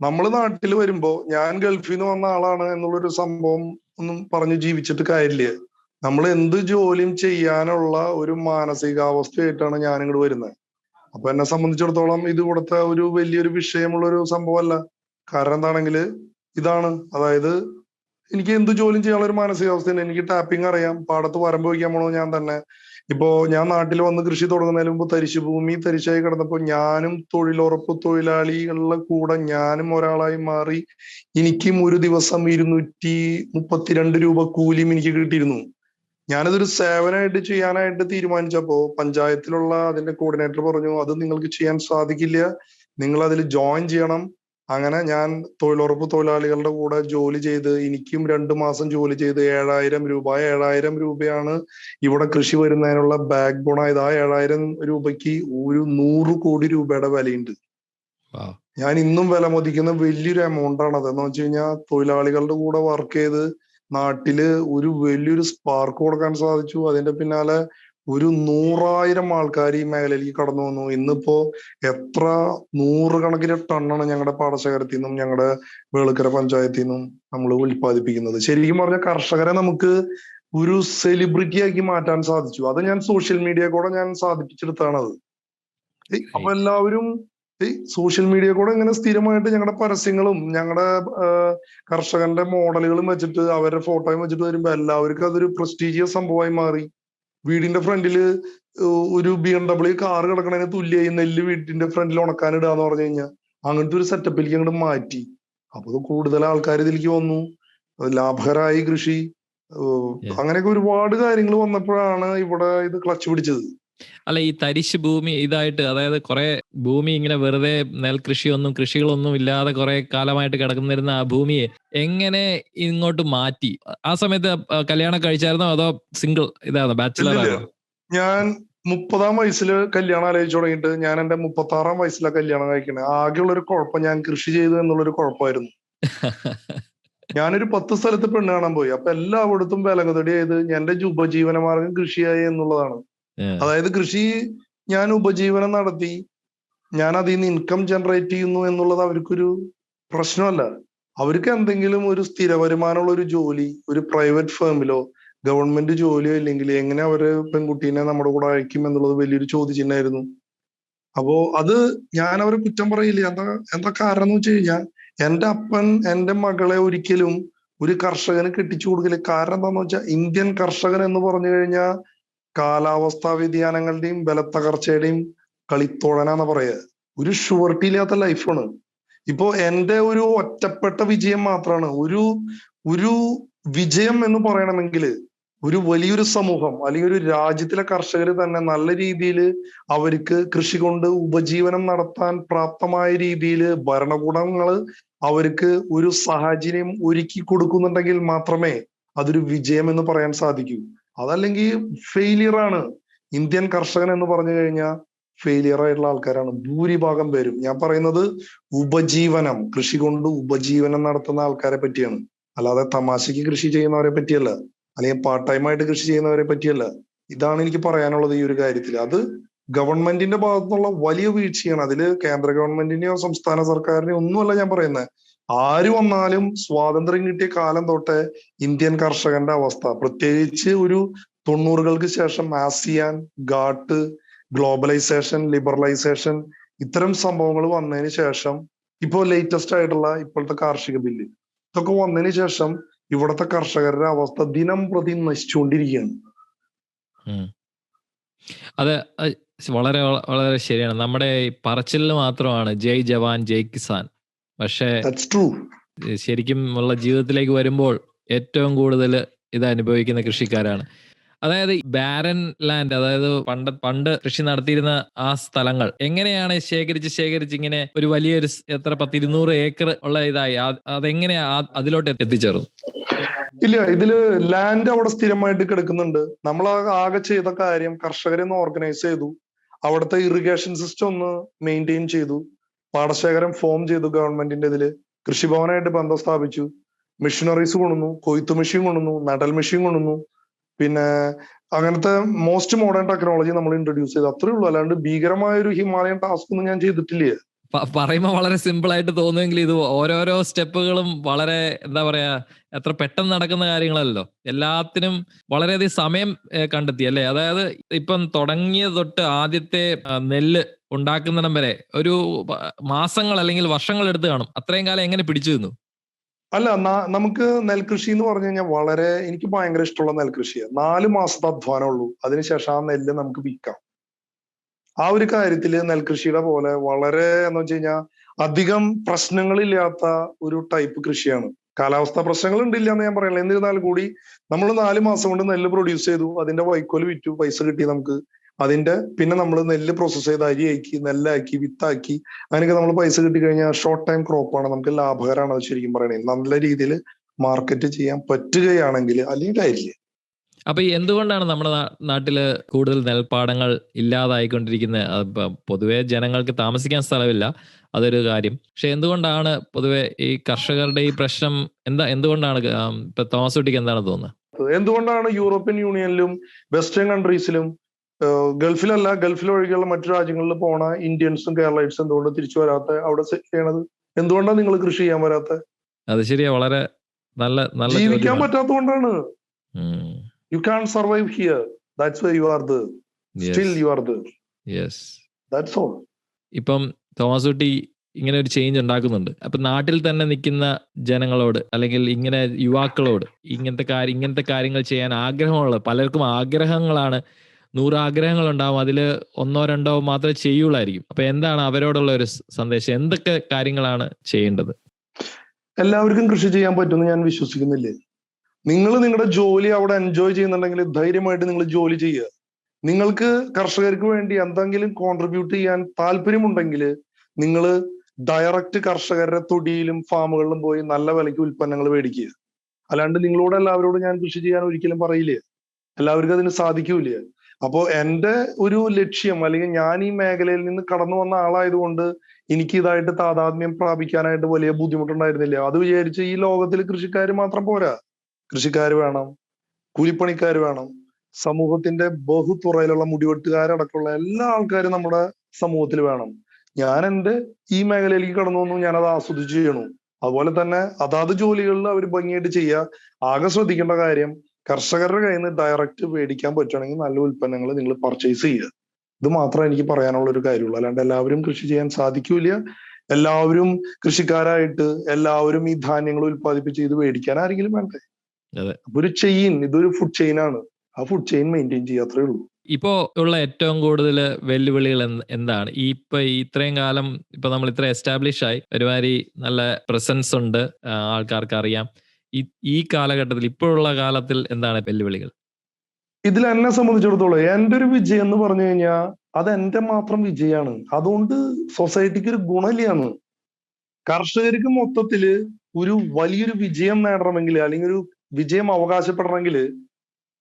നമ്മൾ നാട്ടിൽ വരുമ്പോ ഞാൻ ഗൾഫിൽ നിന്ന് വന്ന ആളാണ് എന്നുള്ളൊരു സംഭവം ഒന്നും പറഞ്ഞ് ജീവിച്ചിട്ട് കാര്യമില്ല. നമ്മൾ എന്ത് ജോലിയും ചെയ്യാനുള്ള ഒരു മാനസികാവസ്ഥയായിട്ടാണ് ഞാൻ ഇങ്ങോട്ട് വരുന്നത്. അപ്പൊ എന്നെ സംബന്ധിച്ചിടത്തോളം ഇത് ഇവിടുത്തെ ഒരു വലിയൊരു വിഷയമുള്ള ഒരു സംഭവമല്ല. കാരണം എന്താണെങ്കിൽ ഇതാണ്, അതായത് എനിക്ക് എന്ത് ജോലിയും ചെയ്യാനുള്ള ഒരു മാനസികാവസ്ഥയാണ്. എനിക്ക് ടാപ്പിംഗ് അറിയാം, പാടത്ത് വരമ്പ് വയ്ക്കാൻ പോണോ ഞാൻ തന്നെ. ഇപ്പോ ഞാൻ നാട്ടിൽ വന്ന് കൃഷി തുടങ്ങുന്നതിന് മുമ്പ് തരിശുഭൂമി തരിശായി കിടന്നപ്പോ ഞാനും തൊഴിലുറപ്പ് തൊഴിലാളികളുടെ കൂടെ ഞാനും ഒരാളായി മാറി. എനിക്കും ഒരു ദിവസം 232 രൂപ കൂലിയും എനിക്ക് കിട്ടിയിരുന്നു. ഞാനതൊരു സേവനമായിട്ട് ചെയ്യാനായിട്ട് തീരുമാനിച്ചപ്പോ പഞ്ചായത്തിലുള്ള അതിന്റെ കോർഡിനേറ്റർ പറഞ്ഞു, അത് നിങ്ങൾക്ക് ചെയ്യാൻ സാധിക്കില്ല, നിങ്ങൾ അതിൽ ജോയിൻ ചെയ്യണം. അങ്ങനെ ഞാൻ തൊഴിലുറപ്പ് തൊഴിലാളികളുടെ കൂടെ ജോലി ചെയ്ത് എനിക്കും 2 മാസം ജോലി ചെയ്ത് 7,000 രൂപയാണ് ഇവിടെ കൃഷി വരുന്നതിനുള്ള ബാക്ക് ബോൺ ആയത്. ആ 7,000 രൂപയ്ക്ക് ഒരു 100 കോടി രൂപയുടെ വിലയുണ്ട്. ഞാൻ ഇന്നും വില മതിക്കുന്ന വലിയൊരു എമൗണ്ട് ആണ് അത്. എന്ന് വെച്ച് കഴിഞ്ഞാൽ തൊഴിലാളികളുടെ കൂടെ വർക്ക് ചെയ്ത് നാട്ടില് ഒരു വലിയൊരു സ്പാർക്ക് കൊടുക്കാൻ സാധിച്ചു. അതിന്റെ പിന്നാലെ ഒരു 100,000 ആൾക്കാർ ഈ മേഖലയിലേക്ക് കടന്നു വന്നു. ഇന്നിപ്പോ എത്ര 100 കണക്കിന് ടണ്ണാണ് ഞങ്ങളുടെ പാടശേഖരത്തിൽ നിന്നും ഞങ്ങളുടെ വേളുക്കര പഞ്ചായത്തിൽ നിന്നും നമ്മൾ ഉൽപ്പാദിപ്പിക്കുന്നത്. ശരിക്കും പറഞ്ഞ കർഷകരെ നമുക്ക് ഒരു സെലിബ്രിറ്റി ആക്കി മാറ്റാൻ സാധിച്ചു. അത് ഞാൻ സോഷ്യൽ മീഡിയ കൂടെ ഞാൻ സാധിപ്പിച്ചെടുത്താണത്. അപ്പൊ എല്ലാവരും സോഷ്യൽ മീഡിയ കൂടെ ഇങ്ങനെ സ്ഥിരമായിട്ട് ഞങ്ങളുടെ പരസ്യങ്ങളും ഞങ്ങളുടെ കർഷകന്റെ മോഡലുകളും വെച്ചിട്ട് അവരുടെ ഫോട്ടോയും വെച്ചിട്ട് വരുമ്പോ എല്ലാവർക്കും അതൊരു പ്രസ്റ്റീജിയസ് സംഭവമായി മാറി. വീടിന്റെ ഫ്രണ്ടില് ഒരു BMW കാർ കിടക്കണതിന് തുല്യമായി നെല്ല് വീടിന്റെ ഫ്രണ്ടിൽ ഉണക്കാനിടുക എന്ന് പറഞ്ഞു കഴിഞ്ഞാൽ അങ്ങനത്തെ ഒരു സെറ്റപ്പിലേക്ക് അങ്ങോട്ട് മാറ്റി. അപ്പൊ കൂടുതൽ ആൾക്കാർ ഇതിലേക്ക് വന്നു, ലാഭകരമായി കൃഷി, അങ്ങനെയൊക്കെ ഒരുപാട് കാര്യങ്ങൾ വന്നപ്പോഴാണ് ഇവിടെ ഇത് ക്ലച്ച് പിടിച്ചത്. അല്ല, ഈ തരിശ് ഭൂമി ഇതായിട്ട്, അതായത് കുറെ ഭൂമി ഇങ്ങനെ വെറുതെ കൃഷികളൊന്നും ഇല്ലാതെ കുറെ കാലമായിട്ട് കിടക്കുന്നിരുന്ന ആ ഭൂമിയെ എങ്ങനെ ഇങ്ങോട്ട് മാറ്റി? ആ സമയത്ത് കല്യാണം കഴിച്ചായിരുന്നോ അതോ സിംഗിൾ ഇതാണോ, ബാച്ചിലർ ആണോ? ഞാൻ 30-ാം വയസ്സിൽ കല്യാണം ആലോചിച്ചു തുടങ്ങിയിട്ട് ഞാൻ എന്റെ 36-ാം വയസ്സിലാണ് കല്യാണം കഴിക്കണേ. ആകെയുള്ളൊരു കുഴപ്പം ഞാൻ കൃഷി ചെയ്തു എന്നുള്ളൊരു കുഴപ്പമായിരുന്നു. ഞാനൊരു 10 സ്ഥലത്ത് പെണ്ണ് കാണാൻ പോയി. അപ്പൊ എല്ലായിടത്തും വിലങ്ങുതടി ചെയ്ത് എന്റെ ഉപജീവന മാർഗം കൃഷിയായി എന്നുള്ളതാണ്. അതായത് കൃഷി ഞാൻ ഉപജീവനം നടത്തി, ഞാൻ അതിൽ നിന്ന് ഇൻകം ജനറേറ്റ് ചെയ്യുന്നു എന്നുള്ളത് അവർക്കൊരു പ്രശ്നമല്ല. അവർക്ക് എന്തെങ്കിലും ഒരു സ്ഥിര വരുമാനമുള്ള ഒരു ജോലി, ഒരു പ്രൈവറ്റ് ഫേമിലോ ഗവൺമെന്റ് ജോലിയോ ഇല്ലെങ്കിൽ എങ്ങനെ അവര് പെൺകുട്ടീനെ നമ്മുടെ കൂടെ അയക്കും എന്നുള്ളത് വലിയൊരു ചോദ്യചിഹ്നമായിരുന്നു. അപ്പോ അത് ഞാൻ അവരെ കുറ്റം പറയില്ല. എന്താ കാരണം എന്ന് വെച്ച് കഴിഞ്ഞാൽ എന്റെ അപ്പൻ എന്റെ മകളെ ഒരിക്കലും ഒരു കർഷകന് കെട്ടിച്ചു കൊടുക്കില്ല. കാരണം എന്താന്ന് വെച്ചാൽ ഇന്ത്യൻ കർഷകൻ എന്ന് പറഞ്ഞു കഴിഞ്ഞാൽ കാലാവസ്ഥാ വ്യതിയാനങ്ങളുടെയും ബലത്തകർച്ചയുടെയും കളിത്തോഴനാന്ന് പറയുക. ഒരു ഷുവർട്ടി ഇല്ലാത്ത ലൈഫാണ്. ഇപ്പോ എന്റെ ഒരു ഒറ്റപ്പെട്ട വിജയം മാത്രമാണ് ഒരു വിജയം എന്ന് പറയണമെങ്കിൽ ഒരു വലിയൊരു സമൂഹം അല്ലെങ്കിൽ ഒരു രാജ്യത്തിലെ കർഷകർ തന്നെ നല്ല രീതിയിൽ അവർക്ക് കൃഷി കൊണ്ട് ഉപജീവനം നടത്താൻ പ്രാപ്തമായ രീതിയിൽ ഭരണകൂടങ്ങൾ അവർക്ക് ഒരു സാഹചര്യം ഒരുക്കി കൊടുക്കുന്നുണ്ടെങ്കിൽ മാത്രമേ അതൊരു വിജയം എന്ന് പറയാൻ സാധിക്കൂ. അതല്ലെങ്കിൽ ഫെയിലിയർ ആണ്. ഇന്ത്യൻ കർഷകൻ എന്ന് പറഞ്ഞു കഴിഞ്ഞാൽ ഫെയിലിയർ ആയിട്ടുള്ള ആൾക്കാരാണ് ഭൂരിഭാഗം പേരും. ഞാൻ പറയുന്നത് ഉപജീവനം, കൃഷി കൊണ്ട് ഉപജീവനം നടത്തുന്ന ആൾക്കാരെ പറ്റിയാണ്, അല്ലാതെ തമാശക്ക് കൃഷി ചെയ്യുന്നവരെ പറ്റിയല്ല, അല്ലെങ്കിൽ പാർട്ട് ടൈം ആയിട്ട് കൃഷി ചെയ്യുന്നവരെ പറ്റിയല്ല. ഇതാണ് എനിക്ക് പറയാനുള്ളത് ഈ ഒരു കാര്യത്തിൽ. അത് ഗവൺമെന്റിന്റെ ഭാഗത്തുനിന്നുള്ള വലിയ വീഴ്ചയാണ്. അതില് കേന്ദ്ര ഗവൺമെന്റിനെയോ സംസ്ഥാന സർക്കാരിനെയോ ഒന്നുമല്ല ഞാൻ പറയുന്നത്. ആര് വന്നാലും സ്വാതന്ത്ര്യം കിട്ടിയ കാലം തൊട്ടേ ഇന്ത്യൻ കർഷകന്റെ അവസ്ഥ, പ്രത്യേകിച്ച് ഒരു 90-കൾക്ക് ശേഷം ആസിയാൻ, ഗാട്ട്, ഗ്ലോബലൈസേഷൻ, ലിബറലൈസേഷൻ, ഇത്തരം സംഭവങ്ങൾ വന്നതിന് ശേഷം, ഇപ്പോ ലേറ്റസ്റ്റ് ആയിട്ടുള്ള ഇപ്പോഴത്തെ കാർഷിക ബില്ല്, ഇതൊക്കെ വന്നതിന് ശേഷം ഇവിടുത്തെ കർഷകരുടെ അവസ്ഥ ദിനം പ്രതി നശിച്ചുകൊണ്ടിരിക്കുകയാണ്. അത് വളരെ വളരെ ശരിയാണ്. നമ്മുടെ പറച്ചിലിന് മാത്രമാണ് ജയ് ജവാൻ ജയ് കിസാൻ, പക്ഷേ ദാറ്റ്സ് ട്രൂ. ശരിക്കും ഉള്ള ജീവിതത്തിലേക്ക് വരുമ്പോൾ ഏറ്റവും കൂടുതൽ ഇത് അനുഭവിക്കുന്ന കൃഷിക്കാരാണ്. അതായത് ബാരൻ ലാൻഡ്, അതായത് പണ്ട് കൃഷി നടത്തിയിരുന്ന ആ സ്ഥലങ്ങൾ എങ്ങനെയാണ് ശേഖരിച്ച് ഇങ്ങനെ ഒരു വലിയൊരു എത്ര 10-200 ഏക്കർ ഉള്ള ഇതായി? അതെങ്ങനെയാ അതിലോട്ട് എത്തിച്ചേർന്നു? ഇല്ല, ഇതില് ലാൻഡ് അവിടെ സ്ഥിരമായിട്ട് കിടക്കുന്നുണ്ട്. നമ്മൾ ആകെ ചെയ്ത കാര്യം കർഷകരെ ഒന്ന് ഓർഗനൈസ് ചെയ്തു, അവിടുത്തെ ഇറിഗേഷൻ സിസ്റ്റം ഒന്ന് മെയിൻറ്റെയിൻ ചെയ്തു, പാടശേഖരം ഫോം ചെയ്തു ഗവൺമെന്റിന്റെ ഇതില്, കൃഷിഭവനായിട്ട് ബന്ധം സ്ഥാപിച്ചു, മെഷീനറീസ് കൊണ്ടുവന്നു, കൊയ്ത്തു മെഷീൻ കൊണ്ടുവന്നു, നടൽ മെഷീൻ കൊണ്ടുവന്നു, പിന്നെ അങ്ങനത്തെ മോസ്റ്റ് മോഡേൺ ടെക്നോളജി നമ്മൾ ഇൻട്രൊഡ്യൂസ് ചെയ്തു. അത്രേ ഉള്ളൂ. അല്ലാണ്ട് ഭീകരമായ ഒരു ഹിമാലയൻ ടാസ്ക് ഒന്നും ഞാൻ ചെയ്തിട്ടില്ലേ. പറയുമ്പോൾ വളരെ സിമ്പിൾ ആയിട്ട് തോന്നുമെങ്കിൽ ഇത് ഓരോരോ സ്റ്റെപ്പുകളും വളരെ എന്താ പറയാ, എത്ര പെട്ടെന്ന് നടക്കുന്ന കാര്യങ്ങളല്ലോ. എല്ലാത്തിനും വളരെയധികം സമയം കണ്ടെത്തി അല്ലേ? അതായത് ഇപ്പം തുടങ്ങിയ തൊട്ട് ആദ്യത്തെ നെല്ല് ഉണ്ടാക്കുന്നിടം വരെ ഒരു മാസങ്ങൾ അല്ലെങ്കിൽ വർഷങ്ങൾ എടുത്ത് കാണും. അത്രയും കാലം എങ്ങനെ പിടിച്ചു നിന്നു? അല്ല, നമുക്ക് നെൽകൃഷി എന്ന് പറഞ്ഞു കഴിഞ്ഞാൽ വളരെ എനിക്ക് ഭയങ്കര ഇഷ്ടമുള്ള നെൽകൃഷിയാണ്. 4 മാസത്തെ അധ്വാനം ഉള്ളൂ, അതിനുശേഷം ആ നെല്ല് നമുക്ക് വിൽക്കാം. ആ ഒരു കാര്യത്തില് നെൽകൃഷിയുടെ പോലെ വളരെ എന്ന് വെച്ച് കഴിഞ്ഞാൽ അധികം പ്രശ്നങ്ങളില്ലാത്ത ഒരു ടൈപ്പ് കൃഷിയാണ്. കാലാവസ്ഥ പ്രശ്നങ്ങൾ ഉണ്ടില്ല എന്ന് ഞാൻ പറയണില്ല. എന്നിരുന്നാൽ കൂടി നമ്മൾ 4 മാസം കൊണ്ട് നെല്ല് പ്രൊഡ്യൂസ് ചെയ്തു, അതിന്റെ വൈക്കോല് വിറ്റു, പൈസ കിട്ടി നമുക്ക്. അതിന്റെ പിന്നെ നമ്മൾ നെല്ല് പ്രോസസ് ചെയ്ത് അരിയാക്കി, നെല്ലാക്കി, വിത്താക്കി, അതിനൊക്കെ നമ്മൾ പൈസ കിട്ടി കഴിഞ്ഞാൽ ഷോർട്ട് ടൈം ക്രോപ്പാണ്, നമുക്ക് ലാഭകരമാണ്. അത് ശരിക്കും പറയണേ നല്ല രീതിയിൽ മാർക്കറ്റ് ചെയ്യാൻ പറ്റുകയാണെങ്കിൽ, അല്ലെങ്കിൽ കാര്യമില്ല. അപ്പൊ എന്തുകൊണ്ടാണ് നമ്മുടെ നാട്ടില് കൂടുതൽ നെൽപ്പാടങ്ങൾ ഇല്ലാതായിക്കൊണ്ടിരിക്കുന്നത്? പൊതുവെ ജനങ്ങൾക്ക് താമസിക്കാൻ സ്ഥലമില്ല, അതൊരു കാര്യം. പക്ഷെ എന്തുകൊണ്ടാണ് പൊതുവെ ഈ കർഷകരുടെ ഈ പ്രശ്നം എന്തുകൊണ്ടാണ്? ഇപ്പൊ തോമസ് കുട്ടിക്ക് എന്താണ് തോന്നുന്നത്? എന്തുകൊണ്ടാണ് യൂറോപ്യൻ യൂണിയനിലും വെസ്റ്റേൺ കൺട്രീസിലും ഗൾഫിലല്ല, ഗൾഫിൽ ഒഴികെയുള്ള മറ്റു രാജ്യങ്ങളിൽ പോണ ഇന്ത്യൻസും കേരളൈറ്റ്സും എന്തുകൊണ്ട് തിരിച്ചു വരാത്ത, അവിടെ സെറ്റ് ചെയ്യണത്? എന്തുകൊണ്ടാണ് നിങ്ങൾ കൃഷി ചെയ്യാൻ വരാത്ത? അത് ശരിയാ, വളരെ നല്ല ജീവിക്കാൻ പറ്റാത്തതുകൊണ്ടാണ്. You can survive here, that's why you are there, still you are there, that's all. ഇപ്പം തോമസ് കുട്ടി ഇങ്ങനെ ഒരു ചേഞ്ച് ഉണ്ടാക്കുന്നുണ്ട്. അപ്പൊ നാട്ടിൽ തന്നെ നിൽക്കുന്ന ജനങ്ങളോട് അല്ലെങ്കിൽ ഇങ്ങനെ യുവാക്കളോട് ഇങ്ങനത്തെ കാര്യങ്ങൾ ചെയ്യാൻ ആഗ്രഹമുള്ള പലർക്കും ആഗ്രഹങ്ങളാണ്. 100 ആഗ്രഹങ്ങൾ ഉണ്ടാവും, അതിൽ 1-2 മാത്രമേ ചെയ്യുള്ളായിരിക്കും. അപ്പൊ എന്താണ് അവരോടുള്ള ഒരു സന്ദേശം? എന്തൊക്കെ കാര്യങ്ങളാണ് ചെയ്യേണ്ടത്? എല്ലാവർക്കും കൃഷി ചെയ്യാൻ പറ്റുമെന്ന് ഞാൻ വിശ്വസിക്കുന്നില്ലേ. നിങ്ങൾ നിങ്ങളുടെ ജോലി അവിടെ എൻജോയ് ചെയ്യുന്നുണ്ടെങ്കിൽ ധൈര്യമായിട്ട് നിങ്ങൾ ജോലി ചെയ്യുക. നിങ്ങൾക്ക് കർഷകർക്ക് വേണ്ടി എന്തെങ്കിലും കോൺട്രിബ്യൂട്ട് ചെയ്യാൻ താല്പര്യമുണ്ടെങ്കിൽ നിങ്ങൾ ഡയറക്റ്റ് കർഷകരുടെ തൊടിയിലും ഫാമുകളിലും പോയി നല്ല വിലയ്ക്ക് ഉൽപ്പന്നങ്ങൾ മേടിക്കുക. അല്ലാണ്ട് നിങ്ങളോട് എല്ലാവരോടും ഞാൻ കൃഷി ചെയ്യാൻ ഒരിക്കലും പറയില്ല. എല്ലാവർക്കും അതിന് സാധിക്കൂല. അപ്പോ എന്റെ ഒരു ലക്ഷ്യം, അല്ലെങ്കിൽ ഞാൻ ഈ മേഖലയിൽ നിന്ന് കടന്നു വന്ന ആളായതുകൊണ്ട് എനിക്ക് ഇതായിട്ട് താതാത്മ്യം പ്രാപിക്കാനായിട്ട് വലിയ ബുദ്ധിമുട്ടുണ്ടായിരുന്നില്ല. അത് വിചാരിച്ച് ഈ ലോകത്തിൽ കൃഷിക്കാർ മാത്രം പോരാ, കൃഷിക്കാർ വേണം, കൂലിപ്പണിക്കാർ വേണം, സമൂഹത്തിന്റെ ബഹുതുറയിലുള്ള മുടിവെട്ടുകാരടക്കമുള്ള എല്ലാ ആൾക്കാരും നമ്മുടെ സമൂഹത്തിൽ വേണം. ഞാൻ എന്റെ ഈ മേഖലയിലേക്ക് കടന്നു വന്നു, ഞാനത് ആസ്വദിച്ച് ചെയ്യണു. അതുപോലെ തന്നെ അതാത് ജോലികളിൽ അവർ ഭംഗിയായിട്ട് ചെയ്യുക. ആകെ ശ്രദ്ധിക്കേണ്ട കാര്യം, കർഷകരുടെ കയ്യിൽ നിന്ന് ഡയറക്റ്റ് മേടിക്കാൻ പറ്റുകയാണെങ്കിൽ നല്ല ഉൽപ്പന്നങ്ങൾ നിങ്ങൾ പർച്ചേസ് ചെയ്യുക. ഇത് മാത്രമേ എനിക്ക് പറയാനുള്ള ഒരു കാര്യമുള്ളൂ. അല്ലാണ്ട് എല്ലാവരും കൃഷി ചെയ്യാൻ സാധിക്കൂല, എല്ലാവരും കൃഷിക്കാരായിട്ട് എല്ലാവരും ഈ ധാന്യങ്ങൾ ഉൽപ്പാദിപ്പിച്ച് ഇത് മേടിക്കാൻ ആരെങ്കിലും വേണ്ടേ? അപ്പൊ ഒരു ചെയിൻ, ഇതൊരു ഫുഡ് ചെയിൻ ആണ്. ആ ഫുഡ് ചെയിൻ മെയിൻറ്റെയിൻ ചെയ്യുക, അത്രേ ഉള്ളൂ. ഇപ്പോ ഉള്ള ഏറ്റവും കൂടുതൽ വെല്ലുവിളികൾ എന്താണ്? ഇപ്പൊ ഇത്രയും കാലം ഇപ്പൊ നമ്മൾ ഇത്ര എസ്റ്റാബ്ലിഷ് ആയി, ഒരുമാതിരി നല്ല പ്രസൻസ് ഉണ്ട്, ആൾക്കാർക്ക് അറിയാം. ഈ കാലഘട്ടത്തിൽ, ഇപ്പോഴുള്ള കാലത്തിൽ എന്താണ് വെല്ലുവിളികൾ? ഇതിൽ എന്നെ സംബന്ധിച്ചിടത്തോളം എന്റെ ഒരു വിജയം എന്ന് പറഞ്ഞു കഴിഞ്ഞാൽ അത് എന്റെ മാത്രം വിജയമാണ്. അതുകൊണ്ട് സൊസൈറ്റിക്ക് ഒരു ഗുണമില്ലാന്ന്. കർഷകർക്ക് മൊത്തത്തില് ഒരു വലിയൊരു വിജയം നേടണമെങ്കിൽ, അല്ലെങ്കിൽ ഒരു വിജയം അവകാശപ്പെടണമെങ്കിൽ,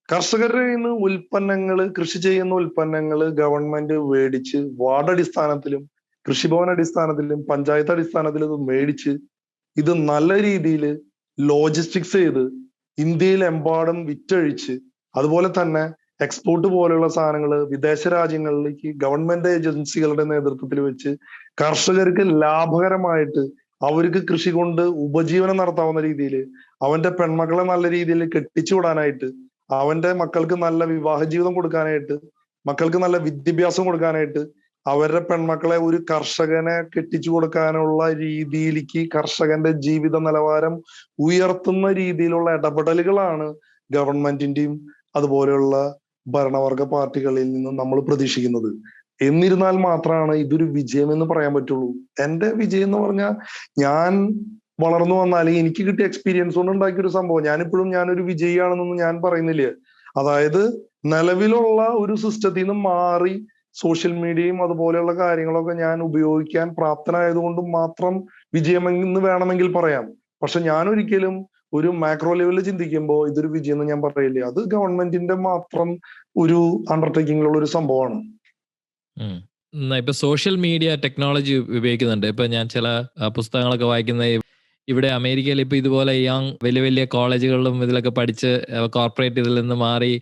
കർഷകരുടെ നിന്ന് ഉൽപ്പന്നങ്ങൾ, കൃഷി ചെയ്യുന്ന ഉൽപ്പന്നങ്ങൾ ഗവൺമെന്റ് മേടിച്ച് വാർഡ് അടിസ്ഥാനത്തിലും കൃഷിഭവൻ അടിസ്ഥാനത്തിലും പഞ്ചായത്ത് അടിസ്ഥാനത്തിലും ഇത് മേടിച്ച് ഇത് നല്ല രീതിയിൽ ലോജിസ്റ്റിക്സ് ചെയ്ത് ഇന്ത്യയിലെമ്പാടും വിറ്റഴിച്ച്, അതുപോലെ തന്നെ എക്സ്പോർട്ട് പോലെയുള്ള സാധനങ്ങൾ വിദേശ രാജ്യങ്ങളിലേക്ക് ഗവൺമെന്റ് ഏജൻസികളുടെ നേതൃത്വത്തിൽ വെച്ച് കർഷകർക്ക് ലാഭകരമായിട്ട് അവർക്ക് കൃഷി കൊണ്ട് ഉപജീവനം നടത്താവുന്ന രീതിയിൽ, അവന്റെ പെൺമക്കളെ നല്ല രീതിയിൽ കെട്ടിച്ചു വിടാനായിട്ട്, അവന്റെ മക്കൾക്ക് നല്ല വിവാഹ ജീവിതം കൊടുക്കാനായിട്ട്, മക്കൾക്ക് നല്ല വിദ്യാഭ്യാസം കൊടുക്കാനായിട്ട്, അവരുടെ പെൺമക്കളെ ഒരു കർഷകനെ കെട്ടിച്ചു കൊടുക്കാനുള്ള രീതിയിലേക്ക് കർഷകന്റെ ജീവിത നിലവാരം ഉയർത്തുന്ന രീതിയിലുള്ള ഇടപെടലുകളാണ് ഗവൺമെന്റിന്റെയും അതുപോലെയുള്ള ഭരണവർഗ പാർട്ടികളിൽ നിന്നും നമ്മൾ പ്രതീക്ഷിക്കുന്നത്. എന്നിരുന്നാൽ മാത്രമാണ് ഇതൊരു വിജയം എന്ന് പറയാൻ പറ്റുള്ളൂ. എന്റെ വിജയം എന്ന് പറഞ്ഞാൽ ഞാൻ വളർന്നു വന്നാൽ എനിക്ക് കിട്ടിയ എക്സ്പീരിയൻസ് കൊണ്ട് ഉണ്ടാക്കിയ ഒരു സംഭവം. ഞാനൊരു വിജയിയാണെന്നൊന്നും ഞാൻ പറയുന്നില്ല. അതായത് നിലവിലുള്ള ഒരു സിസ്റ്റത്തിൽ നിന്ന് മാറി സോഷ്യൽ മീഡിയയും അതുപോലെയുള്ള കാര്യങ്ങളൊക്കെ ഞാൻ ഉപയോഗിക്കാൻ പ്രാപ്തനായതുകൊണ്ട് മാത്രം വിജയമെന്ന് വേണമെങ്കിൽ പറയാം. പക്ഷെ ഞാൻ ഒരിക്കലും ഒരു മാക്രോ ലെവലിൽ ചിന്തിക്കുമ്പോൾ ഇതൊരു വിജയം എന്ന് ഞാൻ പറയില്ല. അത് ഗവൺമെന്റിന്റെ മാത്രം ഒരു അണ്ടർടേക്കിങ്ങിലുള്ള ഒരു സംഭവമാണ്. ഇപ്പൊ സോഷ്യൽ മീഡിയ ടെക്നോളജി ഉപയോഗിക്കുന്നുണ്ട്. ഇപ്പൊ ഞാൻ ചില പുസ്തകങ്ങളൊക്കെ വായിക്കുന്ന ഇവിടെ അമേരിക്കയിൽ ഇപ്പൊ ഇതുപോലെ വലിയ വലിയ കോളേജുകളിലും ഇതിലൊക്കെ പഠിച്ച് കോർപ്പറേറ്റ് ഇതിൽ നിന്ന് മാറി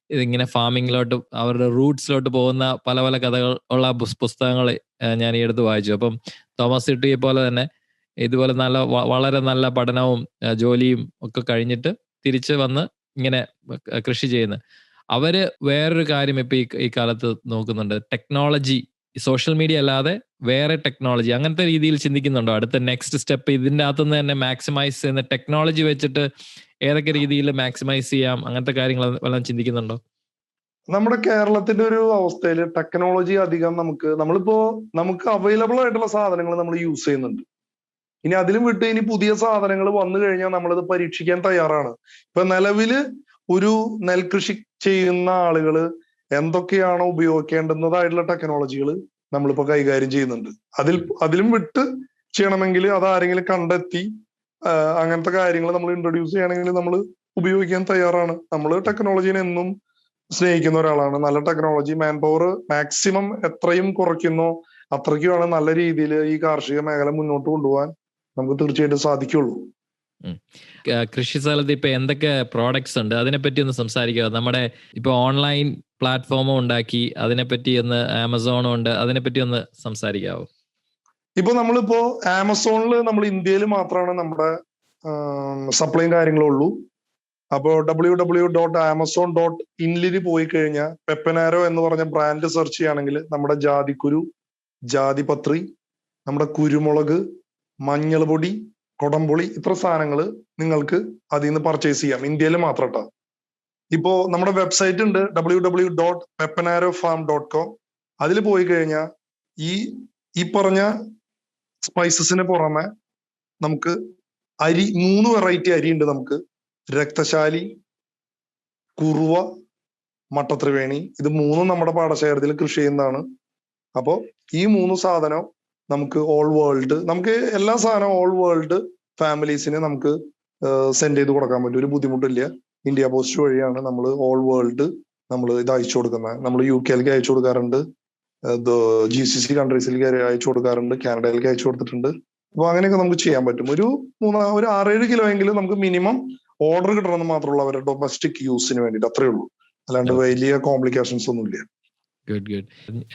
ഇതിങ്ങനെ ഫാമിങ്ങിലോട്ട് അവരുടെ റൂട്ട്സിലോട്ട് പോകുന്ന പല പല കഥകൾ ഉള്ള പുസ്തകങ്ങൾ ഞാൻ ഈ അടുത്ത് വായിച്ചു. അപ്പം തോമസ് സിട്ടിയെ പോലെ തന്നെ ഇതുപോലെ വളരെ നല്ല പഠനവും ജോലിയും ഒക്കെ കഴിഞ്ഞിട്ട് തിരിച്ച് വന്ന് ഇങ്ങനെ കൃഷി ചെയ്യുന്ന അവര് വേറൊരു കാര്യം ഇപ്പൊ ഈ കാലത്ത് നോക്കുന്നുണ്ട്. ടെക്നോളജി, സോഷ്യൽ മീഡിയ അല്ലാതെ വേറെ ടെക്നോളജി, അങ്ങനത്തെ രീതിയിൽ ചിന്തിക്കുന്നുണ്ടോ? അടുത്ത നെക്സ്റ്റ് സ്റ്റെപ്പ് ഇതിന്റെ അകത്തുനിന്ന് തന്നെ മാക്സിമൈസ് ചെയ്യുന്ന ടെക്നോളജി വെച്ചിട്ട് ഏതൊക്കെ രീതിയിൽ മാക്സിമൈസ് ചെയ്യാം, അങ്ങനത്തെ കാര്യങ്ങൾ വല്ലതും ചിന്തിക്കുന്നുണ്ടോ? നമ്മുടെ കേരളത്തിന്റെ ഒരു അവസ്ഥയിൽ ടെക്നോളജി അധികം നമുക്ക് അവൈലബിൾ ആയിട്ടുള്ള സാധനങ്ങൾ നമ്മൾ യൂസ് ചെയ്യുന്നുണ്ട്. ഇനി അതിലും വിട്ട് ഇനി പുതിയ സാധനങ്ങൾ വന്നു കഴിഞ്ഞാൽ നമ്മളത് പരീക്ഷിക്കാൻ തയ്യാറാണ്. ഇപ്പൊ നിലവില് ഒരു നെൽകൃഷി ചെയ്യുന്ന ആളുകള് എന്തൊക്കെയാണോ ഉപയോഗിക്കേണ്ടുന്നതായിട്ടുള്ള ടെക്നോളജികൾ നമ്മളിപ്പോ കൈകാര്യം ചെയ്യുന്നുണ്ട്. അതിലും വിട്ട് ചെയ്യണമെങ്കിൽ അത് ആരെങ്കിലും കണ്ടെത്തി അങ്ങനത്തെ കാര്യങ്ങൾ നമ്മൾ ഇൻട്രൊഡ്യൂസ് ചെയ്യണമെങ്കിൽ നമ്മൾ ഉപയോഗിക്കാൻ തയ്യാറാണ്. നമ്മൾ ടെക്നോളജീനെ എന്നും സ്നേഹിക്കുന്ന ഒരാളാണ്. നല്ല ടെക്നോളജി, മാൻ പവർ മാക്സിമം എത്രയും കുറയ്ക്കുന്നോ അത്രയ്ക്കുമാണ് നല്ല രീതിയിൽ ഈ കാർഷിക മേഖല മുന്നോട്ട് കൊണ്ടുപോകാൻ നമുക്ക് തീർച്ചയായിട്ടും സാധിക്കുള്ളൂ. കൃഷി സ്ഥലത്ത് ഇപ്പൊ എന്തൊക്കെ പ്രോഡക്ട്സ് ഉണ്ട്, അതിനെപ്പറ്റി ഒന്ന് സംസാരിക്കുക. നമ്മുടെ ഇപ്പൊ ഓൺലൈൻ പ്ലാറ്റ്ഫോമും ഉണ്ടാക്കി, അതിനെപ്പറ്റി ഒന്ന് ആമസോണും ഉണ്ട്, അതിനെപ്പറ്റി ഒന്ന് സംസാരിക്കാവോ? നമ്മളിപ്പോ ആമസോണിൽ നമ്മൾ ഇന്ത്യയിൽ മാത്രമാണ് നമ്മുടെ സപ്ലൈയും കാര്യങ്ങളും ഉള്ളൂ. അപ്പോ www.amazon.in പോയി കഴിഞ്ഞാൽ പെപ്പനാരോ എന്ന് പറഞ്ഞ ബ്രാൻഡ് സെർച്ച് ചെയ്യുകയാണെങ്കിൽ നമ്മുടെ ജാതിക്കുരു, ജാതിപത്രി, നമ്മുടെ കുരുമുളക്, മഞ്ഞൾ പൊടി, കൊടംപുളി, ഇത്ര സാധനങ്ങൾ നിങ്ങൾക്ക് അതിൽ നിന്ന് പർച്ചേസ് ചെയ്യാം. ഇന്ത്യയിൽ മാത്രം കേട്ടോ. ഇപ്പോ നമ്മുടെ വെബ്സൈറ്റ് ഉണ്ട് www.pepanarofarm.com. അതിൽ പോയി കഴിഞ്ഞാൽ ഈ പറഞ്ഞ സ്പൈസസിന് പുറമെ നമുക്ക് 3 വെറൈറ്റി അരി ഉണ്ട്. നമുക്ക് രക്തശാലി, കുറുവ, മട്ടത്രിവേണി, ഇത് 3 നമ്മുടെ പാടശേഖരത്തിൽ കൃഷി ചെയ്യുന്നതാണ്. അപ്പോ ഈ 3 സാധനം നമുക്ക് നമുക്ക് എല്ലാ സാധനവും ഓൾ വേൾഡ് ഫാമിലീസിന് നമുക്ക് സെൻഡ് ചെയ്ത് കൊടുക്കാൻ പറ്റും. ഒരു ബുദ്ധിമുട്ടില്ല. ഇന്ത്യ പോസ്റ്റ് വഴിയാണ് നമ്മൾ ഓൾ വേൾഡ് നമ്മൾ ഇത് അയച്ചു കൊടുക്കുന്നത്. നമ്മൾ UK അയച്ചു കൊടുക്കാറുണ്ട്, GCC കൺട്രീസിലേക്ക് അയച്ചു കൊടുക്കാറുണ്ട്, കാനഡയിലേക്ക് അയച്ചു കൊടുത്തിട്ടുണ്ട്. അപ്പൊ അങ്ങനെയൊക്കെ നമുക്ക് ചെയ്യാൻ പറ്റും. ഒരു 6-7 കിലോ എങ്കിലും നമുക്ക് മിനിമം ഓർഡർ കിട്ടണമെന്ന് മാത്രമുള്ള അവരുടെ ഡൊമസ്റ്റിക് യൂസിന് വേണ്ടിയിട്ട്, അത്രേ ഉള്ളൂ. അല്ലാണ്ട് വലിയ കോംപ്ലിക്കേഷൻസ് ഒന്നുമില്ല. ഗുഡ്.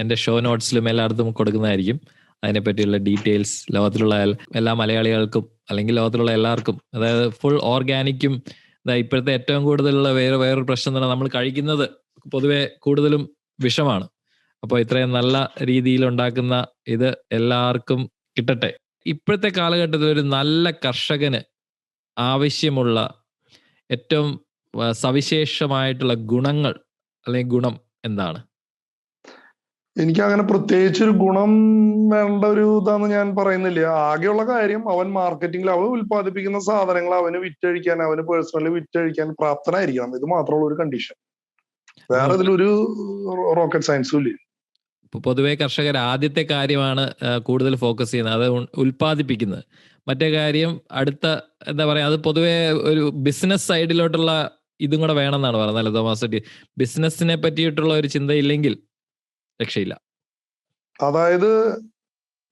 എന്റെ ഷോ നോട്ട്സിലും എല്ലായിടത്തും കൊടുക്കുന്നതായിരിക്കും അതിനെപ്പറ്റിയുള്ള ഡീറ്റെയിൽസ്. ലോകത്തിലുള്ള എല്ലാ മലയാളികൾക്കും അല്ലെങ്കിൽ ലോകത്തിലുള്ള എല്ലാവർക്കും, അതായത് ഫുൾ ഓർഗാനിക്കും. ഇപ്പോഴത്തെ ഏറ്റവും കൂടുതലുള്ള വേറൊരു പ്രശ്നം എന്ന് പറഞ്ഞാൽ നമ്മൾ കഴിക്കുന്നത് പൊതുവെ കൂടുതലും വിഷമാണ്. അപ്പോൾ ഇത്രയും നല്ല രീതിയിൽ ഉണ്ടാക്കുന്ന ഇത് എല്ലാവർക്കും കിട്ടട്ടെ. ഇപ്പോഴത്തെ കാലഘട്ടത്തിൽ ഒരു നല്ല കർഷകന് ആവശ്യമുള്ള ഏറ്റവും സവിശേഷമായിട്ടുള്ള ഗുണങ്ങൾ അല്ലെങ്കിൽ ഗുണം എന്താണ്? എനിക്ക് അങ്ങനെ പ്രത്യേകിച്ച് ഒരു ഗുണം വേണ്ട ഒരു ഇതാന്ന് ഞാൻ പറയുന്നില്ല. ആകെയുള്ള കാര്യം അവൻ മാർക്കറ്റിംഗിൽ അവൻ ഉൽപ്പാദിപ്പിക്കുന്ന സാധനങ്ങൾ അവന് വിറ്റഴിക്കാൻ, അവന് പേഴ്സണലി വിറ്റഴിക്കാൻ പ്രാപ്തനായിരിക്കണം. ഇത് മാത്രമുള്ള ഒരു കണ്ടീഷൻ. വേറെ ഇതിലൊരു റോക്കറ്റ് സയൻസും ഇല്ല. പൊതുവെ കർഷകർ ആദ്യത്തെ കാര്യമാണ് കൂടുതൽ ഫോക്കസ് ചെയ്യുന്നത്, അത് ഉൽപ്പാദിപ്പിക്കുന്നത്. മറ്റേ കാര്യം അടുത്ത എന്താ പറയാ, അത് പൊതുവെ ഒരു ബിസിനസ് സൈഡിലോട്ടുള്ള ഇതും കൂടെ വേണമെന്നാണ് പറയുന്നത് തോമസ്. ബിസിനസിനെ പറ്റിയിട്ടുള്ള ഒരു ചിന്തയില്ലെങ്കിൽ രക്ഷയില്ല. അതായത്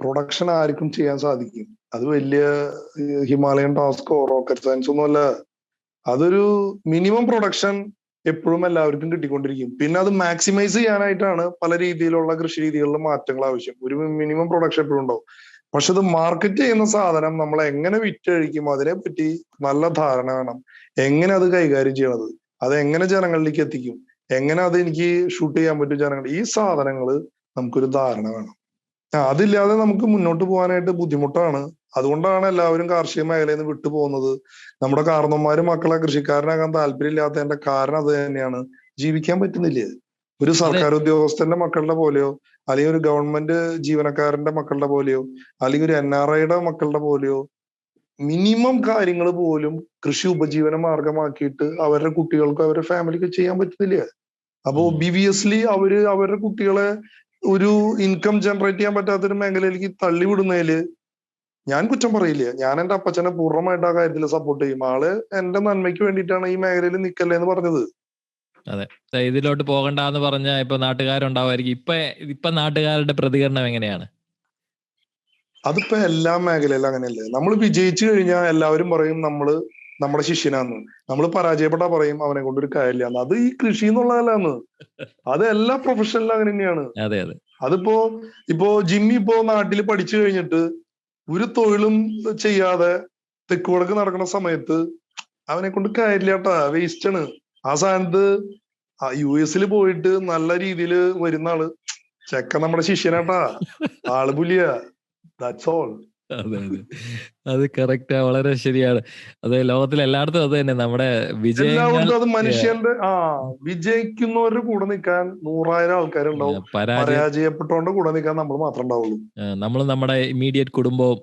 പ്രൊഡക്ഷൻ ആർക്കും ചെയ്യാൻ സാധിക്കും. അത് വലിയ ഹിമാലയൻ ടാസ്കോ റോക്കറ്റ് സയൻസ് ഒന്നുമല്ല. അതൊരു മിനിമം പ്രൊഡക്ഷൻ എപ്പോഴും എല്ലാവർക്കും കിട്ടിക്കൊണ്ടിരിക്കും. പിന്നെ അത് മാക്സിമൈസ് ചെയ്യാനായിട്ടാണ് പല രീതിയിലുള്ള കൃഷി രീതികളിലെ മാറ്റങ്ങൾ ആവശ്യം. ഒരു മിനിമം പ്രൊഡക്ഷൻ എപ്പോഴും ഉണ്ടാവും. പക്ഷെ അത് മാർക്കറ്റ് ചെയ്യുന്ന സാധനം നമ്മൾ എങ്ങനെ വിറ്റഴിക്കും അതിനെപ്പറ്റി നല്ല ധാരണ വേണം. എങ്ങനെ അത് കൈകാര്യം ചെയ്യണത്, അത് എങ്ങനെ ജനങ്ങളിലേക്ക് എത്തിക്കും, എങ്ങനെ അത് എനിക്ക് ഷൂട്ട് ചെയ്യാൻ പറ്റും ജനങ്ങൾ, ഈ സാധനങ്ങള് നമുക്കൊരു ധാരണ വേണം. അതില്ലാതെ നമുക്ക് മുന്നോട്ട് പോകാനായിട്ട് ബുദ്ധിമുട്ടാണ്. അതുകൊണ്ടാണ് എല്ലാവരും കാർഷിക മേഖലയിൽ നിന്ന് വിട്ടു പോകുന്നത്. നമ്മുടെ കാരണന്മാരും മക്കളെ കൃഷിക്കാരനാകാൻ താല്പര്യമില്ലാത്തതിന്റെ കാരണം അത് തന്നെയാണ്. ജീവിക്കാൻ പറ്റുന്നില്ല. ഒരു അതെ സർക്കാർ ഉദ്യോഗസ്ഥന്റെ മക്കളുടെ പോലെയോ, അല്ലെങ്കിൽ ഒരു ഗവൺമെന്റ് ജീവനക്കാരന്റെ മക്കളുടെ പോലെയോ, അല്ലെങ്കിൽ ഒരു NRIയുടെ മക്കളുടെ പോലെയോ മിനിമം കാര്യങ്ങൾ പോലും കൃഷി ഉപജീവന മാർഗമാക്കിയിട്ട് അവരുടെ കുട്ടികൾക്ക് അവരുടെ ഫാമിലിക്ക് ചെയ്യാൻ പറ്റുന്നില്ല. അപ്പൊ ഉം. ഒബിവിയസ്ലി അവരുടെ കുട്ടികളെ ഒരു ഇൻകം ജനറേറ്റ് ചെയ്യാൻ പറ്റാത്തൊരു മേഖലയിലേക്ക് തള്ളിവിടുന്നതില് ഞാൻ കുറ്റം പറയില്ല. ഞാൻ എന്റെ അപ്പച്ചനെ പൂർണ്ണമായിട്ട് ആ കാര്യത്തിൽ സപ്പോർട്ട് ചെയ്യും. ആള് എന്റെ നന്മയ്ക്ക് വേണ്ടിയിട്ടാണ് ഈ മേഖലയിൽ നിക്കല്ലേ എന്ന് പറഞ്ഞത്. അതെ. ഇതിലോട്ട് പോകണ്ടാന്ന് പറഞ്ഞ ഇപ്പൊ നാട്ടുകാരുണ്ടാവുമായിരിക്കും. ഇപ്പൊ നാട്ടുകാരുടെ പ്രതികരണം എങ്ങനെയാണ്? അതിപ്പോ എല്ലാ മേഖലയിലും അങ്ങനെയല്ലേ. നമ്മൾ വിജയിച്ചു കഴിഞ്ഞാൽ എല്ലാവരും പറയും നമ്മുടെ ശിഷ്യനാന്ന്. നമ്മൾ പരാജയപ്പെട്ടാ പറയും അവനെ കൊണ്ട് ഒരു കാര്യമില്ലാന്ന്. അത് ഈ കൃഷി എന്നുള്ളതല്ലാന്ന്. അത് എല്ലാ പ്രൊഫഷനിലും അങ്ങനെ തന്നെയാണ്. അതെ അതെ ഇപ്പോ ജിമ്മി ഇപ്പോ നാട്ടിൽ പഠിച്ചു കഴിഞ്ഞിട്ട് ഒരു തൊഴിലും ചെയ്യാതെ തെക്ക് വടക്ക് നടക്കുന്ന സമയത്ത് അവനെ കൊണ്ട് കാര്യമില്ലാട്ടാ, വേസ്റ്റ് ആണ്. ആ സ്ഥാനത്ത് US പോയിട്ട് നല്ല രീതിയിൽ വരുന്ന ആള് ചെക്കൻ നമ്മുടെ ശിഷ്യനാട്ടാ, ആള് പുലിയ. That's all. അതെ അതെ അത് കറക്റ്റാ, വളരെ ശരിയാണ്. അത് ലോകത്തിൽ എല്ലായിടത്തും അത് തന്നെ. നമ്മുടെ വിജയങ്ങൾ എല്ലായിടത്തും അത് മനുഷ്യന്റെ വിജയിക്കുന്നവരുടെ കൂടെ നിൽക്കാൻ 100,000 ആൾക്കാരുണ്ടാവും. പരാജയപ്പെട്ടവരുടെ കൂടെ നിൽക്കാൻ നമ്മൾ മാത്രം ഉണ്ടാവുള്ളൂ. നമ്മൾ നമ്മുടെ ഇമ്മീഡിയറ്റ് കുടുംബവും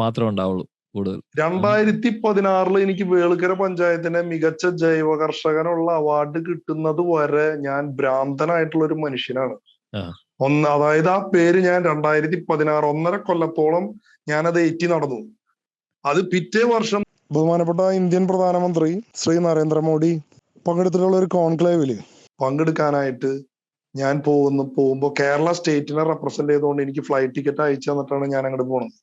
മാത്രമേ ഉണ്ടാവുള്ളൂ കൂടുതൽ. 2016 എനിക്ക് വേളുക്കര പഞ്ചായത്തിന്റെ മികച്ച ജൈവ കർഷകനുള്ള അവാർഡ് കിട്ടുന്നത് വരെ ഞാൻ ഭ്രാന്തനായിട്ടുള്ള ഒരു മനുഷ്യനാണ്. അതായത് ആ പേര് ഞാൻ 2016 1.5 കൊല്ലത്തോളം ഞാനത് ഏറ്റി നടന്നു. അത് പിറ്റേ വർഷം ബഹുമാനപ്പെട്ട ഇന്ത്യൻ പ്രധാനമന്ത്രി ശ്രീ നരേന്ദ്രമോദി പങ്കെടുത്തിട്ടുള്ള ഒരു കോൺക്ലേവില് പങ്കെടുക്കാനായിട്ട് ഞാൻ പോകുമ്പോ കേരള സ്റ്റേറ്റിനെ റെപ്രസെന്റ് ചെയ്തുകൊണ്ട് എനിക്ക് ഫ്ലൈറ്റ് ടിക്കറ്റ് അയച്ചു തന്നിട്ടാണ് ഞാൻ അങ്ങോട്ട് പോണത്.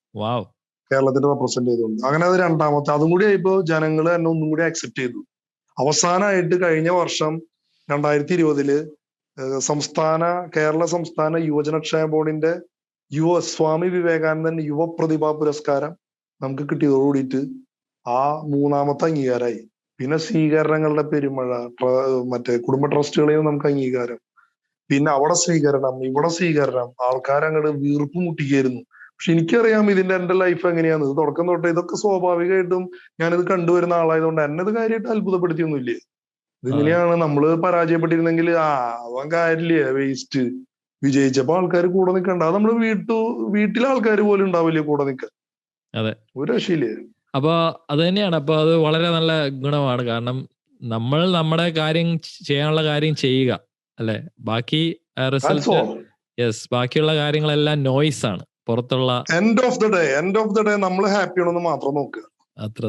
കേരളത്തിനെ റെപ്രസെന്റ് ചെയ്തുകൊണ്ട്. അങ്ങനെ അത് രണ്ടാമത്തെ. അതും കൂടി ആയപ്പോ ജനങ്ങൾ എന്നെ ഒന്നും കൂടി അക്സെപ്റ്റ് ചെയ്തു. അവസാനമായിട്ട് കഴിഞ്ഞ വർഷം 2020 കേരള സംസ്ഥാന യുവജനക്ഷേമ ബോർഡിന്റെ സ്വാമി വിവേകാനന്ദൻ യുവ പ്രതിഭാ പുരസ്കാരം നമുക്ക് കിട്ടിയതോടുകൂടിയിട്ട് ആ 3ാമത്തെ അംഗീകാരമായി. പിന്നെ സ്വീകരണങ്ങളുടെ പെരുമഴ, മറ്റേ കുടുംബ ട്രസ്റ്റുകളെയും നമുക്ക് അംഗീകാരം, പിന്നെ അവിടെ സ്വീകരണം, ഇവിടെ സ്വീകരണം, ആൾക്കാരങ്ങോട്ട് വീർപ്പ് മുട്ടിക്കായിരുന്നു. പക്ഷെ എനിക്കറിയാം എന്റെ ലൈഫ് എങ്ങനെയാണ്. ഇത് തുടക്കം തൊട്ട് ഇതൊക്കെ സ്വാഭാവികമായിട്ടും ഞാനിത് കണ്ടുവരുന്ന ആളായതുകൊണ്ട് എന്നെ ഇത് കാര്യമായിട്ട് അത്ഭുതപ്പെടുത്തിയൊന്നുമില്ല. ഇതിങ്ങനെയാണ്. നമ്മള് പരാജയപ്പെട്ടിരുന്നെങ്കിൽ അവൻ കാര്യമില്ല, വേസ്റ്റ്. വിജയിച്ചപ്പോ ആൾക്കാർ കൂടെ നിൽക്കണ്ട. അത് നമ്മള് വീട്ടിലെ ആൾക്കാർ പോലും ഉണ്ടാവില്ലേ കൂടെ നിൽക്കാൻ. അതെ, ഒരു രക്ഷയില്ലേ. അപ്പൊ അത് തന്നെയാണ്. അപ്പൊ അത് വളരെ നല്ല ഗുണമാണ്. കാരണം നമ്മൾ നമ്മുടെ കാര്യം ചെയ്യാനുള്ള കാര്യം ചെയ്യുക അല്ലെ. ബാക്കി റിസൾട്ട്, ബാക്കിയുള്ള കാര്യങ്ങളെല്ലാം നോയ്സ് ആണ്, പുറത്തുള്ള. എൻഡ് ഓഫ് ദ ഡേ നമ്മൾ ഹാപ്പി ആണെന്ന് മാത്രം നോക്കുക. അത്ര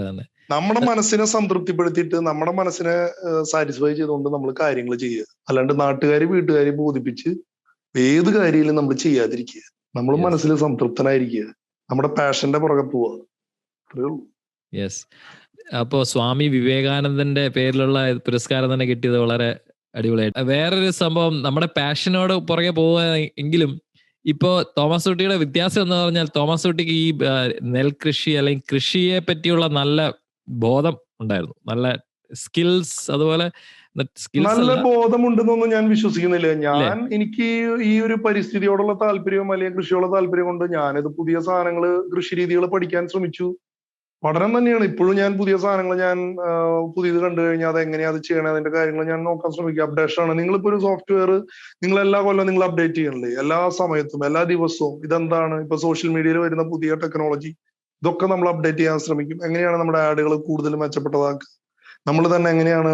തന്നെ. നമ്മുടെ മനസ്സിനെ സംതൃപ്തിപ്പെടുത്തിയിട്ട് നമ്മുടെ മനസ്സിനെ സാറ്റിസ്ഫൈ ചെയ്തുകൊണ്ട് നമ്മൾ കാര്യങ്ങൾ ചെയ്യുക. അല്ലാണ്ട് വീട്ടുകാരെ ബോധിപ്പിച്ച് ഏത് കാര്യത്തിലും നമ്മൾ ചെയ്യാതിരിക്കുക. നമ്മൾ മനസ്സിൽ സംതൃപ്തനായിരിക്കുക. നമ്മുടെ പാഷന്റെ പുറകെ പോവുക. യെസ്. അപ്പോ സ്വാമി വിവേകാനന്ദന്റെ പേരിലുള്ള പുരസ്കാരം തന്നെ കിട്ടിയത് വളരെ അടിപൊളിയായിട്ട്. വേറൊരു സംഭവം, നമ്മുടെ പാഷനോട് പുറകെ പോവുക എങ്കിലും ഇപ്പോ തോമസ് കുട്ടിയുടെ വ്യത്യാസം എന്ന് പറഞ്ഞാൽ തോമസ് കുട്ടിക്ക് ഈ നെൽകൃഷി അല്ലെങ്കിൽ കൃഷിയെ പറ്റിയുള്ള നല്ല ബോധം ഉണ്ടായിരുന്നു, നല്ല സ്കിൽസ്. അതുപോലെ നല്ല ബോധമുണ്ടെന്നൊന്നും ഞാൻ വിശ്വസിക്കുന്നില്ല. എനിക്ക് ഈ ഒരു പരിസ്ഥിതിയോടുള്ള താല്പര്യവും അല്ലെങ്കിൽ കൃഷിയോടുള്ള താല്പര്യം കൊണ്ട് ഞാനിത് പുതിയ സാധനങ്ങള്, കൃഷി രീതികൾ പഠിക്കാൻ ശ്രമിച്ചു. പഠനം തന്നെയാണ്. ഇപ്പോഴും ഞാൻ പുതിയ സാധനങ്ങൾ പുതിയത് കണ്ടു കഴിഞ്ഞാൽ അത് എങ്ങനെയാ അത് ചെയ്യണേ, അതിന്റെ കാര്യങ്ങൾ ഞാൻ നോക്കാൻ ശ്രമിക്കുക. അപ്ഡേഷൻ ആണ്. നിങ്ങളിപ്പോ ഒരു സോഫ്റ്റ്വെയർ നിങ്ങൾ എല്ലാ കൊല്ലം നിങ്ങൾ അപ്ഡേറ്റ് ചെയ്യണല്ലേ, എല്ലാ സമയത്തും എല്ലാ ദിവസവും. ഇതെന്താണ് ഇപ്പൊ സോഷ്യൽ മീഡിയയിൽ വരുന്ന പുതിയ ടെക്നോളജി, ഇതൊക്കെ നമ്മൾ അപ്ഡേറ്റ് ചെയ്യാൻ ശ്രമിക്കും. എങ്ങനെയാണ് നമ്മുടെ ആഡുകൾ കൂടുതൽ മെച്ചപ്പെട്ടതാക്കുക, നമ്മൾ തന്നെ എങ്ങനെയാണ്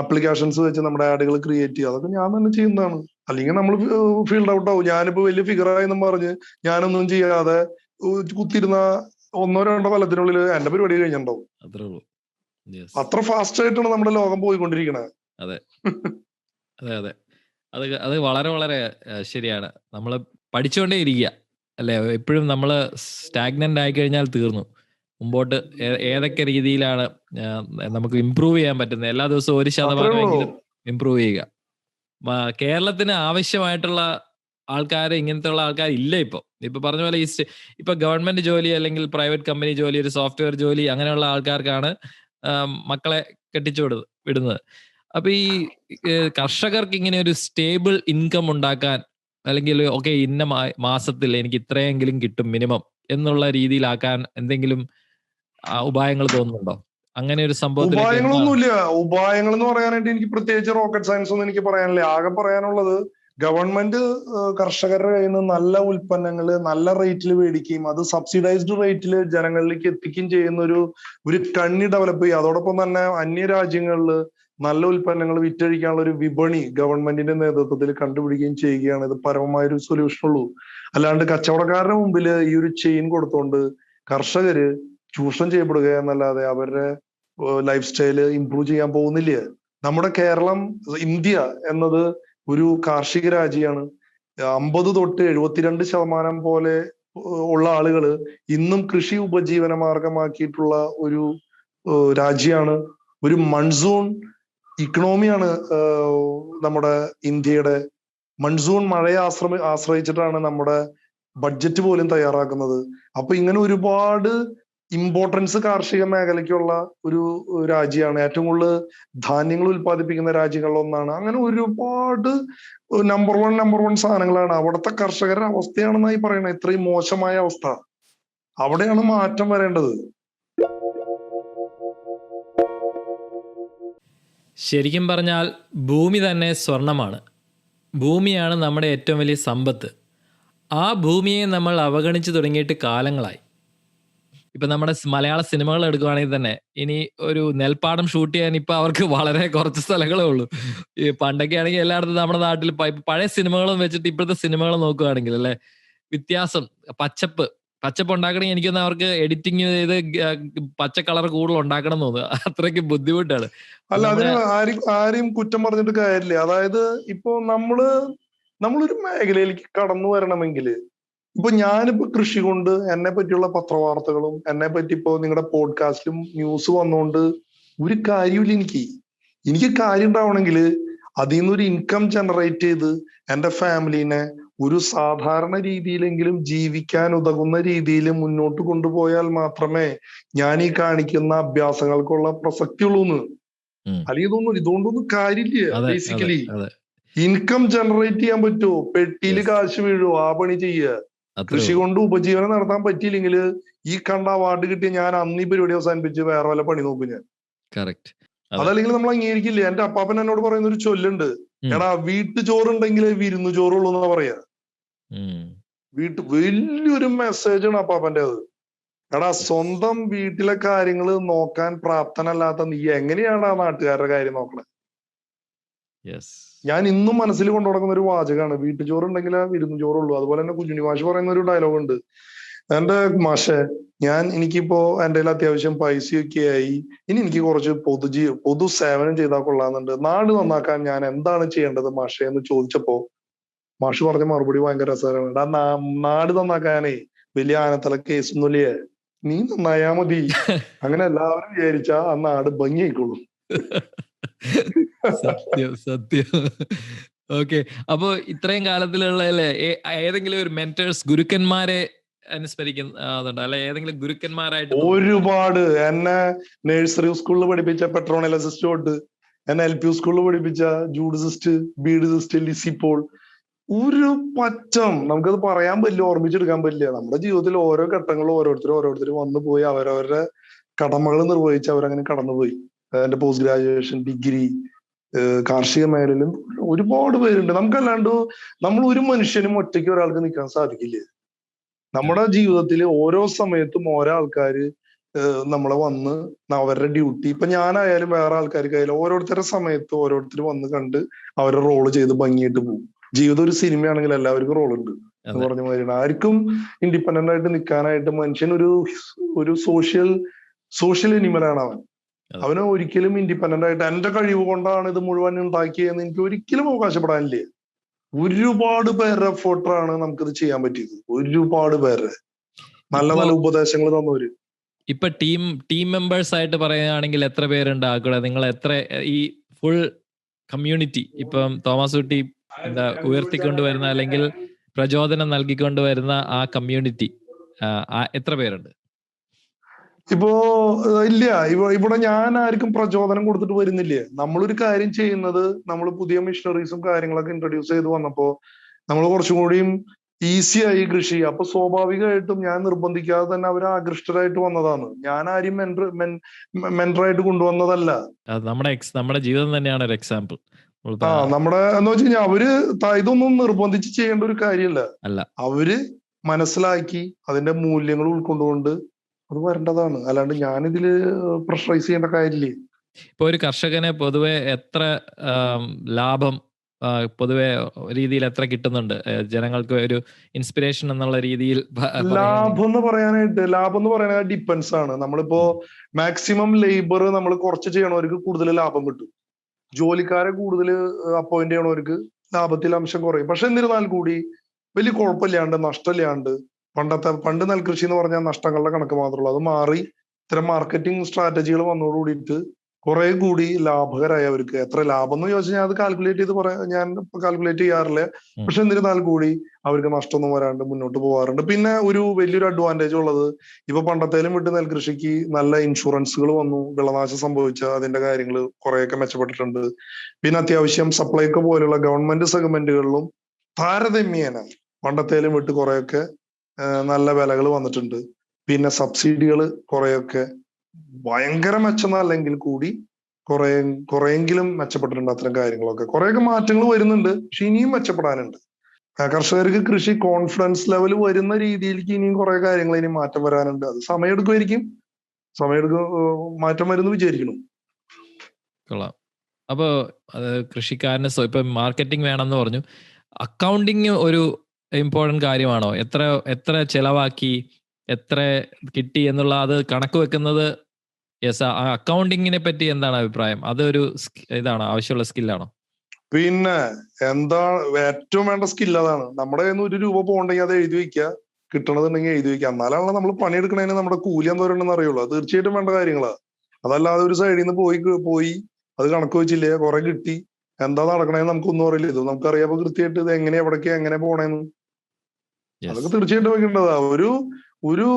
ആപ്ലിക്കേഷൻസ് വെച്ച് നമ്മുടെ ആഡുകൾ ക്രിയേറ്റ് ചെയ്യുക, അതൊക്കെ ഞാൻ തന്നെ ചെയ്യുന്നതാണ്. അല്ലെങ്കിൽ നമ്മൾ ഫീൽഡ് ഔട്ട് ആവും. ഞാനിപ്പോ വലിയ ഫിഗറായെന്നും പറഞ്ഞ് ഞാനൊന്നും ചെയ്യാതെ കുത്തിരുന്ന 1-2 കൊല്ലത്തിനുള്ളിൽ എന്റെ പരിപാടി കഴിഞ്ഞിട്ടുണ്ടാവും. അത്ര ഫാസ്റ്റ് ആയിട്ടാണ് നമ്മുടെ ലോകം പോയിക്കൊണ്ടിരിക്കണത്. അതെ അത് വളരെ വളരെ ശരിയാണ്. നമ്മൾ പഠിച്ചുകൊണ്ടേ ഇരിക്കുക അല്ലെ. എപ്പോഴും നമ്മൾ സ്റ്റാഗ്നന്റ് ആയി കഴിഞ്ഞാൽ തീർന്നു. മുമ്പോട്ട് ഏതൊക്കെ രീതിയിലാണ് നമുക്ക് ഇംപ്രൂവ് ചെയ്യാൻ പറ്റുന്നത്, എല്ലാ ദിവസവും 1% ഇംപ്രൂവ് ചെയ്യുക. കേരളത്തിന് ആവശ്യമായിട്ടുള്ള ആൾക്കാർ, ഇങ്ങനത്തെ ഉള്ള ആൾക്കാർ ഇല്ല. ഇപ്പൊ പറഞ്ഞ പോലെ ഇപ്പൊ ഗവൺമെന്റ് ജോലി അല്ലെങ്കിൽ പ്രൈവറ്റ് കമ്പനി ജോലി, ഒരു സോഫ്റ്റ്വെയർ ജോലി, അങ്ങനെയുള്ള ആൾക്കാർക്കാണ് മക്കളെ കെട്ടിച്ചു വിടുന്നത്. അപ്പൊ ഈ കർഷകർക്ക് ഇങ്ങനെ ഒരു സ്റ്റേബിൾ ഇൻകം ഉണ്ടാക്കാൻ, അല്ലെങ്കിൽ ഓക്കെ ഇന്ന മാസത്തിൽ എനിക്ക് ഇത്രയെങ്കിലും കിട്ടും മിനിമം എന്നുള്ള രീതിയിലാക്കാൻ എന്തെങ്കിലും ഉപായങ്ങൾ തോന്നുന്നുണ്ടോ? അങ്ങനെ ഒരു സംഭവത്തിലേക്ക് ഉപായങ്ങളൊന്നുമില്ല. ഉപായങ്ങൾ എന്ന് പറയാനായിട്ട് എനിക്ക് പ്രത്യേകിച്ച് റോക്കറ്റ് സയൻസ് ഒന്നും എനിക്ക് പറയാനില്ല. ആകെ പറയാനുള്ളത് ഗവൺമെന്റ് കർഷകരുടെ കയ്യിൽ നിന്ന് നല്ല ഉൽപ്പന്നങ്ങൾ നല്ല റേറ്റിൽ മേടിക്കുകയും അത് സബ്സിഡൈസ്ഡ് റേറ്റിൽ ജനങ്ങളിലേക്ക് എത്തിക്കുകയും ചെയ്യുന്ന ഒരു കണ്ണി ഡെവലപ്പ് ചെയ്യുക. അതോടൊപ്പം തന്നെ അന്യ രാജ്യങ്ങളിൽ നല്ല ഉൽപ്പന്നങ്ങൾ വിറ്റഴിക്കാനുള്ള ഒരു വിപണി ഗവൺമെന്റിന്റെ നേതൃത്വത്തിൽ കണ്ടുപിടിക്കുകയും ചെയ്യുകയാണ് ഇത് പരമമായ ഒരു സൊല്യൂഷൻ ഉള്ളൂ. അല്ലാണ്ട് കച്ചവടക്കാരുടെ മുമ്പിൽ ഈ ഒരു ചെയിൻ കൊടുത്തോണ്ട് കർഷകര് ചൂഷണം ചെയ്യപ്പെടുക എന്നല്ലാതെ അവരുടെ ലൈഫ് സ്റ്റൈല് ഇംപ്രൂവ് ചെയ്യാൻ പോകുന്നില്ല. നമ്മുടെ കേരളം, ഇന്ത്യ എന്നത് ഒരു കാർഷിക രാജ്യമാണ്. 50 തൊട്ട് 72% പോലെ ഉള്ള ആളുകള് ഇന്നും കൃഷി ഉപജീവന മാർഗമാക്കിയിട്ടുള്ള ഒരു രാജ്യമാണ്. ഒരു മൺസൂൺ ഇക്കണോമിയാണ് നമ്മുടെ ഇന്ത്യയുടെ. മൺസൂൺ മഴയെ ആശ്രയിച്ചിട്ടാണ് നമ്മുടെ ബഡ്ജറ്റ് പോലും തയ്യാറാക്കുന്നത്. അപ്പൊ ഇങ്ങനെ ഒരുപാട് ഇമ്പോർട്ടൻസ് കാർഷിക മേഖലയ്ക്കുള്ള ഒരു രാജ്യമാണ്. ഏറ്റവും കൂടുതൽ ധാന്യങ്ങൾ ഉൽപ്പാദിപ്പിക്കുന്ന രാജ്യങ്ങളിലൊന്നാണ്. അങ്ങനെ ഒരുപാട് നമ്പർ വൺ സാധനങ്ങളാണ്. അവിടുത്തെ കർഷകരുടെ അവസ്ഥയാണെന്നായി പറയുന്നത്. ഇത്രയും മോശമായ അവസ്ഥ. അവിടെയാണ് മാറ്റം വരേണ്ടത്. ശരിക്കും പറഞ്ഞാൽ ഭൂമി തന്നെ സ്വർണമാണ്. ഭൂമിയാണ് നമ്മുടെ ഏറ്റവും വലിയ സമ്പത്ത്. ആ ഭൂമിയെ നമ്മൾ അവഗണിച്ചു തുടങ്ങിയിട്ട് കാലങ്ങളായി. ഇപ്പം നമ്മുടെ മലയാള സിനിമകൾ എടുക്കുകയാണെങ്കിൽ തന്നെ ഇനി ഒരു നെൽപ്പാടം ഷൂട്ട് ചെയ്യാൻ ഇപ്പം അവർക്ക് വളരെ കുറച്ച് സ്ഥലങ്ങളേ ഉള്ളൂ. ഈ പണ്ടൊക്കെ ആണെങ്കിൽ എല്ലായിടത്തും നമ്മുടെ നാട്ടിൽ പഴയ സിനിമകളും വെച്ചിട്ട് ഇപ്പോഴത്തെ സിനിമകൾ നോക്കുകയാണെങ്കിൽ അല്ലെ വ്യത്യാസം. പച്ചപ്പ് ഉണ്ടാക്കണമെങ്കിൽ എനിക്കൊന്ന് അവർക്ക് എഡിറ്റിംഗ് ചെയ്ത് പച്ച കളർ കൂടുതൽ ഉണ്ടാക്കണം എന്ന് തോന്നുന്നു. അത്രയ്ക്ക് ബുദ്ധിമുട്ടാണ്. അല്ല, അതിന് ആരെയും കുറ്റം പറഞ്ഞിട്ട് കാര്യമില്ല. അതായത് ഇപ്പൊ നമ്മളൊരു മേഖലയിലേക്ക് കടന്നു വരണമെങ്കിൽ ഇപ്പൊ ഞാനിപ്പോ കൃഷി കൊണ്ട് എന്നെ പറ്റിയുള്ള പത്രവാർത്തകളും എന്നെ പറ്റി ഇപ്പോ നിങ്ങളുടെ പോഡ്കാസ്റ്റിലും ന്യൂസ് വന്നുകൊണ്ട് ഒരു കാര്യമില്ല. എനിക്ക് കാര്യം ഉണ്ടാവണമെങ്കിൽ അതിൽ നിന്നൊരു ഇൻകം ജനറേറ്റ് ചെയ്ത് എന്റെ ഫാമിലിനെ ഒരു സാധാരണ രീതിയിലെങ്കിലും ജീവിക്കാൻ ഉതകുന്ന രീതിയിൽ മുന്നോട്ട് കൊണ്ടുപോയാൽ മാത്രമേ ഞാൻ ഈ കാണിക്കുന്ന അഭ്യാസങ്ങൾക്കുള്ള പ്രസക്തി ഉള്ളൂന്ന്. അല്ലെങ്കിൽ ഇതുകൊണ്ടൊന്നും കാര്യമില്ല. ബേസിക്കലി ഇൻകം ജനറേറ്റ് ചെയ്യാൻ പറ്റുമോ? പെട്ടിയിൽ കാശ് വീഴുമോ? ആ പണി ചെയ്യുക. കൃഷി കൊണ്ട് ഉപജീവനം നടത്താൻ പറ്റിയില്ലെങ്കിൽ ഈ കണ്ട അവാർഡ് കിട്ടിയ ഞാൻ അന്ന് ഈ പരിപാടി അവസാനിപ്പിച്ച് വേറെ വല്ല പണി നോക്കും ഞാൻ. അതല്ലെങ്കിൽ നമ്മൾ അംഗീകരിക്കില്ല. എന്റെ അപ്പാപ്പൻ എന്നോട് പറയുന്ന ഒരു ചൊല്ലുണ്ട്, എടാ വീട്ടു ചോറുണ്ടെങ്കിൽ വിരുന്നു ചോറുള്ളൂ എന്നാ പറയാ. വലിയൊരു മെസ്സേജാണ് അപ്പാപ്പന്റെ അത്. എടാ സ്വന്തം വീട്ടിലെ കാര്യങ്ങൾ നോക്കാൻ പ്രാപ്തനല്ലാത്ത നീ എങ്ങനെയാണ് ആ നാട്ടുകാരുടെ കാര്യം നോക്കണേ? ഞാൻ ഇന്നും മനസ്സിൽ കൊണ്ടു നടക്കുന്ന ഒരു വാചകമാണ്, വീട്ടു ചോറുണ്ടെങ്കിൽ വിരുന്നു ചോറുള്ളൂ. അതുപോലെ തന്നെ കുഞ്ഞുണ്ണി മാഷ് പറയുന്ന ഒരു ഡയലോഗ് ഉണ്ട്, എന്റെ മാഷെ എനിക്കിപ്പോ എന്റെ കയ്യിൽ അത്യാവശ്യം പൈസയൊക്കെ ആയി, ഇനി എനിക്ക് കുറച്ച് പൊതു സേവനം ചെയ്താൽ കൊള്ളാന്നുണ്ട്. നാട് നന്നാക്കാൻ ഞാൻ എന്താണ് ചെയ്യേണ്ടത് മാഷെ എന്ന് ചോദിച്ചപ്പോ മാഷ് പറഞ്ഞ മറുപടി ഭയങ്കര രസകരമാണ്. നാട് നന്നാക്കാനേ വലിയ ആനത്തല കേസൊന്നുമില്ലേ, നീ നന്നായാ മതി. അങ്ങനെ എല്ലാവരും വിചാരിച്ചാ ആ നാട് ഭംഗിയായിക്കോളും. സത്യം. ഓക്കെ, അപ്പൊ ഇത്രയും കാലത്തിലുള്ള ഏതെങ്കിലും ഒരു മെന്റേഴ്സ്, ഗുരുക്കന്മാരെ അനുസ്മരിക്കുന്നുണ്ട് അല്ലെ? ഏതെങ്കിലും ഗുരുക്കന്മാരായിട്ട്? ഒരുപാട്. എന്നെ നഴ്സറി സ്കൂളിൽ പഠിപ്പിച്ച പെട്രോണലസിസ്റ്റ് തൊട്ട് എന്നെ LP സ്കൂളിൽ പഠിപ്പിച്ച ജൂഡിസിസ്റ്റ്, ബീഡിസിസ്റ്റ്, ലിസിപ്പോൾ, ഒരു പറ്റം നമുക്കത് പറയാൻ പറ്റില്ല, ഓർമ്മിച്ചെടുക്കാൻ പറ്റില്ല. നമ്മുടെ ജീവിതത്തിൽ ഓരോ ഘട്ടങ്ങളും ഓരോരുത്തരും വന്നു പോയി അവരവരുടെ കടമകൾ നിർവഹിച്ച് അവരങ്ങനെ കടന്നുപോയി. എന്റെ പോസ്റ്റ് ഗ്രാജുവേഷൻ, ഡിഗ്രി, കാർഷിക മേഖലയിലും ഒരുപാട് പേരുണ്ട്. നമുക്കല്ലാണ്ട് നമ്മൾ ഒരു മനുഷ്യനും ഒറ്റയ്ക്ക് ഒരാൾക്ക് നിൽക്കാൻ സാധിക്കില്ല. നമ്മുടെ ജീവിതത്തിൽ ഓരോ സമയത്തും ഓരോ ആൾക്കാര് നമ്മളെ വന്ന് അവരുടെ ഡ്യൂട്ടി, ഇപ്പൊ ഞാനായാലും വേറെ ആൾക്കാർക്കായാലും ഓരോരുത്തരുടെ സമയത്ത് ഓരോരുത്തർ വന്ന് കണ്ട് അവരുടെ റോള് ചെയ്ത് ഭംഗിയായിട്ട് പോകും. ജീവിതം ഒരു സിനിമയാണെങ്കിൽ എല്ലാവർക്കും റോളുണ്ട് എന്ന് പറഞ്ഞ മാതിരിയാണ്. ആർക്കും ഇൻഡിപെൻഡന്റ് ആയിട്ട് നിൽക്കാനായിട്ട് മനുഷ്യൻ ഒരു സോഷ്യൽ എനിമലാണ് അവൻ. അവന് ഒരിക്കലും ഇൻഡിപെൻഡന്റ് ആയിട്ട് എന്റെ കഴിവ് കൊണ്ടാണ് ഇത് മുഴുവൻ ഉണ്ടാക്കിയെന്ന് എനിക്ക് ഒരിക്കലും അവകാശപ്പെടാനില്ല. ഒരുപാട് പേരുടെ എഫേർട്ടാണ് നമുക്കിത് ചെയ്യാൻ പറ്റിയത്. ഒരുപാട് പേരുടെ നല്ല ഉപദേശങ്ങൾ തന്നവര്. ഇപ്പൊ ടീം മെമ്പേഴ്സ് ആയിട്ട് പറയുകയാണെങ്കിൽ എത്ര പേരുണ്ടാക്കുക? നിങ്ങൾ എത്ര ഈ ഫുൾ കമ്മ്യൂണിറ്റി ഇപ്പം തോമസ് കുട്ടി ഉയർത്തിക്കൊണ്ടുവരുന്ന അല്ലെങ്കിൽ പ്രചോദനം നൽകിക്കൊണ്ടുവരുന്ന ആ കമ്മ്യൂണിറ്റി എത്ര പേരുണ്ട്? ഇപ്പോ ഇല്ല, ഇവിടെ ഞാൻ ആർക്കും പ്രചോദനം കൊടുത്തിട്ട് വരുന്നില്ല. നമ്മളൊരു കാര്യം ചെയ്യുന്നത്, നമ്മൾ പുതിയ മിഷണറീസും കാര്യങ്ങളൊക്കെ ഇൻട്രൊഡ്യൂസ് ചെയ്ത് വന്നപ്പോ നമ്മൾ കുറച്ചും കൂടിയും ഈസിയായി കൃഷി. അപ്പൊ സ്വാഭാവികമായിട്ടും ഞാൻ നിർബന്ധിക്കാതെ തന്നെ അവർ ആകൃഷ്ടരായിട്ട് വന്നതാണ്. ഞാൻ ആരും മെന്ററായിട്ട് കൊണ്ടുവന്നതല്ല. നമ്മുടെ ജീവിതം തന്നെയാണ് ഒരു എക്സാമ്പിൾ. നമ്മുടെ എന്ന് വെച്ച് കഴിഞ്ഞാൽ അവര് ഇതൊന്നും നിർബന്ധിച്ച് ചെയ്യേണ്ട ഒരു കാര്യമല്ല. അല്ല, അവര് മനസ്സിലാക്കി അതിന്റെ മൂല്യങ്ങൾ ഉൾക്കൊണ്ടുകൊണ്ട് അത് വരേണ്ടതാണ്. അല്ലാണ്ട് ഞാനിതില് പ്രഷറൈസ് ചെയ്യേണ്ട കാര്യമില്ലേ. ഇപ്പൊ ഒരു കർഷകനെ പൊതുവെ എത്ര ലാഭം പൊതുവെ രീതിയിൽ എത്ര കിട്ടുന്നുണ്ട്? ജനങ്ങൾക്ക് ഒരു ഇൻസ്പിറേഷൻ എന്നുള്ള രീതിയിൽ ലാഭം എന്ന് പറയാനായിട്ട് ഡിപ്പെൻസ് ആണ്. നമ്മളിപ്പോ മാക്സിമം ലേബർ നമ്മൾ കുറച്ച് ചെയ്യണവർക്ക് കൂടുതൽ ലാഭം കിട്ടും. ജോലിക്കാരെ കൂടുതൽ അപ്പോയിന്റ് ചെയ്യണവർക്ക് ലാഭത്തിൽ അംശം കുറയും. പക്ഷെ എന്നിരുന്നാൽ കൂടി വലിയ കുഴപ്പമില്ലാണ്ട് നഷ്ടമില്ലാണ്ട് പണ്ട് നെൽകൃഷി എന്ന് പറഞ്ഞാൽ നഷ്ടങ്ങളുടെ കണക്ക് മാത്രമുള്ളൂ. അത് മാറി ഇത്തരം മാർക്കറ്റിംഗ് സ്ട്രാറ്റജികൾ വന്നതോടുകൂടിയിട്ട് കുറെ കൂടി ലാഭകരമായി അവർക്ക്. എത്ര ലാഭം എന്ന് ചോദിച്ചാൽ ഞാൻ അത് കാൽക്കുലേറ്റ് ചെയ്ത് ഞാൻ കാൽക്കുലേറ്റ് ചെയ്യാറില്ല. പക്ഷെ എന്നിരുന്നാൽ കൂടി അവർക്ക് നഷ്ടമൊന്നും വരാണ്ട് മുന്നോട്ട് പോകാറുണ്ട്. പിന്നെ ഒരു വലിയൊരു അഡ്വാൻറ്റേജ് ഉള്ളത്, ഇപ്പൊ പണ്ടത്തേലും വിട്ട് നെൽകൃഷിക്ക് നല്ല ഇൻഷുറൻസുകൾ വന്നു. വിളനാശം സംഭവിച്ച അതിന്റെ കാര്യങ്ങൾ കുറെയൊക്കെ മെച്ചപ്പെട്ടിട്ടുണ്ട്. പിന്നെ അത്യാവശ്യം സപ്ലൈകോ പോലുള്ള ഗവൺമെന്റ് സെഗ്മെന്റുകളിലും താരതമ്യേന പണ്ടത്തേലും വിട്ട് കുറെയൊക്കെ നല്ല വിലകൾ വന്നിട്ടുണ്ട്. പിന്നെ സബ്സിഡികൾ കുറെയൊക്കെ ഭയങ്കര മെച്ചമല്ലെങ്കിൽ കൂടി കുറെയെങ്കിലും മെച്ചപ്പെട്ടിട്ടുണ്ട്. അത്തരം കാര്യങ്ങളൊക്കെ കുറെയൊക്കെ മാറ്റങ്ങൾ വരുന്നുണ്ട്. പക്ഷെ ഇനിയും മെച്ചപ്പെടാനുണ്ട്. കർഷകർക്ക് കൃഷി കോൺഫിഡൻസ് ലെവൽ വരുന്ന രീതിയിലേക്ക് ഇനിയും കുറെ കാര്യങ്ങൾ ഇനി മാറ്റം വരാനുണ്ട്. അത് സമയമെടുക്കും, മാറ്റം വരുന്നു വിചാരിക്കണം. കൊള്ളാം. അപ്പോ കൃഷിക്കാരന് ഇപ്പൊ മാർക്കറ്റിംഗ് വേണമെന്ന് പറഞ്ഞു. അക്കൗണ്ടിങ് ഒരു ഇമ്പോർട്ടന്റ് കാര്യമാണോ? എത്ര ചെലവാക്കി, എത്ര കിട്ടി എന്നുള്ള അത് കണക്ക് വെക്കുന്നത്? യെസ്, അക്കൗണ്ടിങ്ങിനെ പറ്റി എന്താണ് അഭിപ്രായം? അതൊരു ഇതാണോ, ആവശ്യമുള്ള സ്കില്ലാണോ? പിന്നെ എന്താ ഏറ്റവും വേണ്ട സ്കിൽ അതാണ്. നമ്മുടെ കയ്യിൽ നിന്ന് ₹1 പോകണ്ടെങ്കിൽ അത് എഴുതി വെക്കുക, കിട്ടണതുണ്ടെങ്കിൽ എഴുതി വെക്കുക. എന്നാലാണല്ലോ നമ്മൾ പണിയെടുക്കണതിന് നമ്മുടെ കൂലി എന്തോരണ്ടെന്ന് അറിയുള്ളൂ. അത് തീർച്ചയായിട്ടും വേണ്ട കാര്യങ്ങളാ. അതല്ലാതെ ഒരു സൈഡിൽ നിന്ന് പോയി അത് കണക്ക് വെച്ചില്ലേ, കുറെ കിട്ടി, എന്താ നടക്കണേന്ന് നമുക്കൊന്നും അറിയില്ല. ഇത് നമുക്കറിയാം കൃത്യമായിട്ട് ഇത് എങ്ങനെ പോണേന്ന്. അതൊക്കെ തീർച്ചയായിട്ടും വെക്കേണ്ടതാ. ഒരു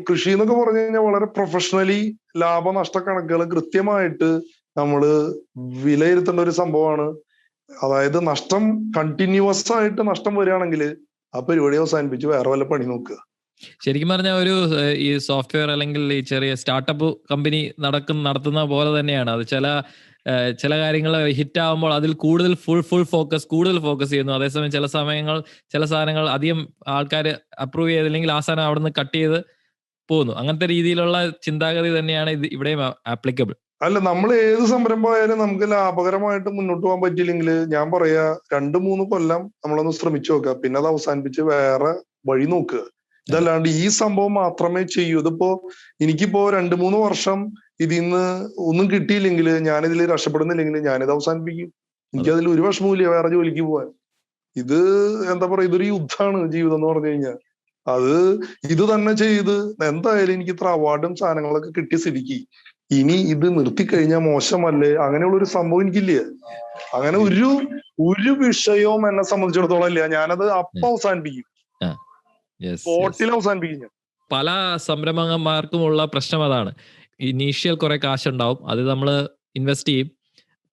കൃഷി എന്നൊക്കെ പറഞ്ഞു കഴിഞ്ഞാൽ വളരെ പ്രൊഫഷണലി ലാഭനഷ്ട കണക്കുകൾ കൃത്യമായിട്ട് നമ്മള് വിലയിരുത്തേണ്ട ഒരു സംഭവമാണ്. അതായത് നഷ്ടം കണ്ടിന്യൂസ് ആയിട്ട് നഷ്ടം വരികയാണെങ്കിൽ ആ പരിപാടി അവസാനിപ്പിച്ച് വേറെ വല്ല പണി നോക്കുക. ശരിക്കും പറഞ്ഞാൽ ഒരു ഈ സോഫ്റ്റ്വെയർ അല്ലെങ്കിൽ ഈ ചെറിയ സ്റ്റാർട്ടപ്പ് കമ്പനി നടത്തുന്ന പോലെ തന്നെയാണ് അത്. ചില കാര്യങ്ങൾ ഹിറ്റ് ആവുമ്പോൾ അതിൽ കൂടുതൽ ഫോക്കസ് ചെയ്യുന്നു. അതേസമയം ചില സാധനങ്ങൾ അധികം ആൾക്കാർ അപ്രൂവ് ചെയ്തില്ലെങ്കിൽ ആ സാധനം അവിടെ നിന്ന് കട്ട് ചെയ്ത് പോകുന്നു. അങ്ങനത്തെ രീതിയിലുള്ള ചിന്താഗതി തന്നെയാണ് ഇത് ഇവിടെയും ആപ്ലിക്കബിൾ. അല്ല, നമ്മൾ ഏത് സംരംഭമായാലും നമുക്ക് ലാഭകരമായിട്ട് മുന്നോട്ട് പോകാൻ പറ്റിയില്ലെങ്കിൽ ഞാൻ പറയാ 2-3 കൊല്ലം നമ്മളൊന്ന് ശ്രമിച്ചു നോക്കുക, പിന്നെ അത് അവസാനിപ്പിച്ച് വേറെ വഴി നോക്കുക. ഇതല്ലാണ്ട് ഈ സംഭവം മാത്രമേ ചെയ്യൂ. എനിക്കിപ്പോ 2-3 വർഷം ഇതിന്ന് ഒന്നും കിട്ടിയില്ലെങ്കിൽ, ഞാനിതിൽ രക്ഷപ്പെടുന്നില്ലെങ്കിൽ ഞാനിത് അവസാനിപ്പിക്കും. എനിക്കതിൽ ഒരു വിഷമവുമില്ല വേറെ ജോലിക്ക് പോവാൻ. ഇത് എന്താ പറയാ, ഇതൊരു യുദ്ധമാണ് ജീവിതം എന്ന് പറഞ്ഞു കഴിഞ്ഞാൽ. ഇത് തന്നെ ചെയ്ത് എന്തായാലും എനിക്ക് ഇത്ര അവാർഡും സാധനങ്ങളൊക്കെ കിട്ടിയ സ്ഥിതിക്ക് ഇനി ഇത് നിർത്തിക്കഴിഞ്ഞാൽ മോശമല്ലേ, അങ്ങനെയുള്ള ഒരു സംഭവം എനിക്കില്ല. അങ്ങനെ ഒരു വിഷയവും എന്നെ സംബന്ധിച്ചിടത്തോളം ഇല്ല. ഞാനത് അവസാനിപ്പിക്കും, സ്പോട്ടിൽ അവസാനിപ്പിക്കും ഞാൻ. പല സംരംഭകന്മാർക്കുമുള്ള പ്രശ്നം അതാണ്. ഇനീഷ്യൽ കുറെ കാശുണ്ടാവും, അത് നമ്മൾ ഇൻവെസ്റ്റ് ചെയ്യും,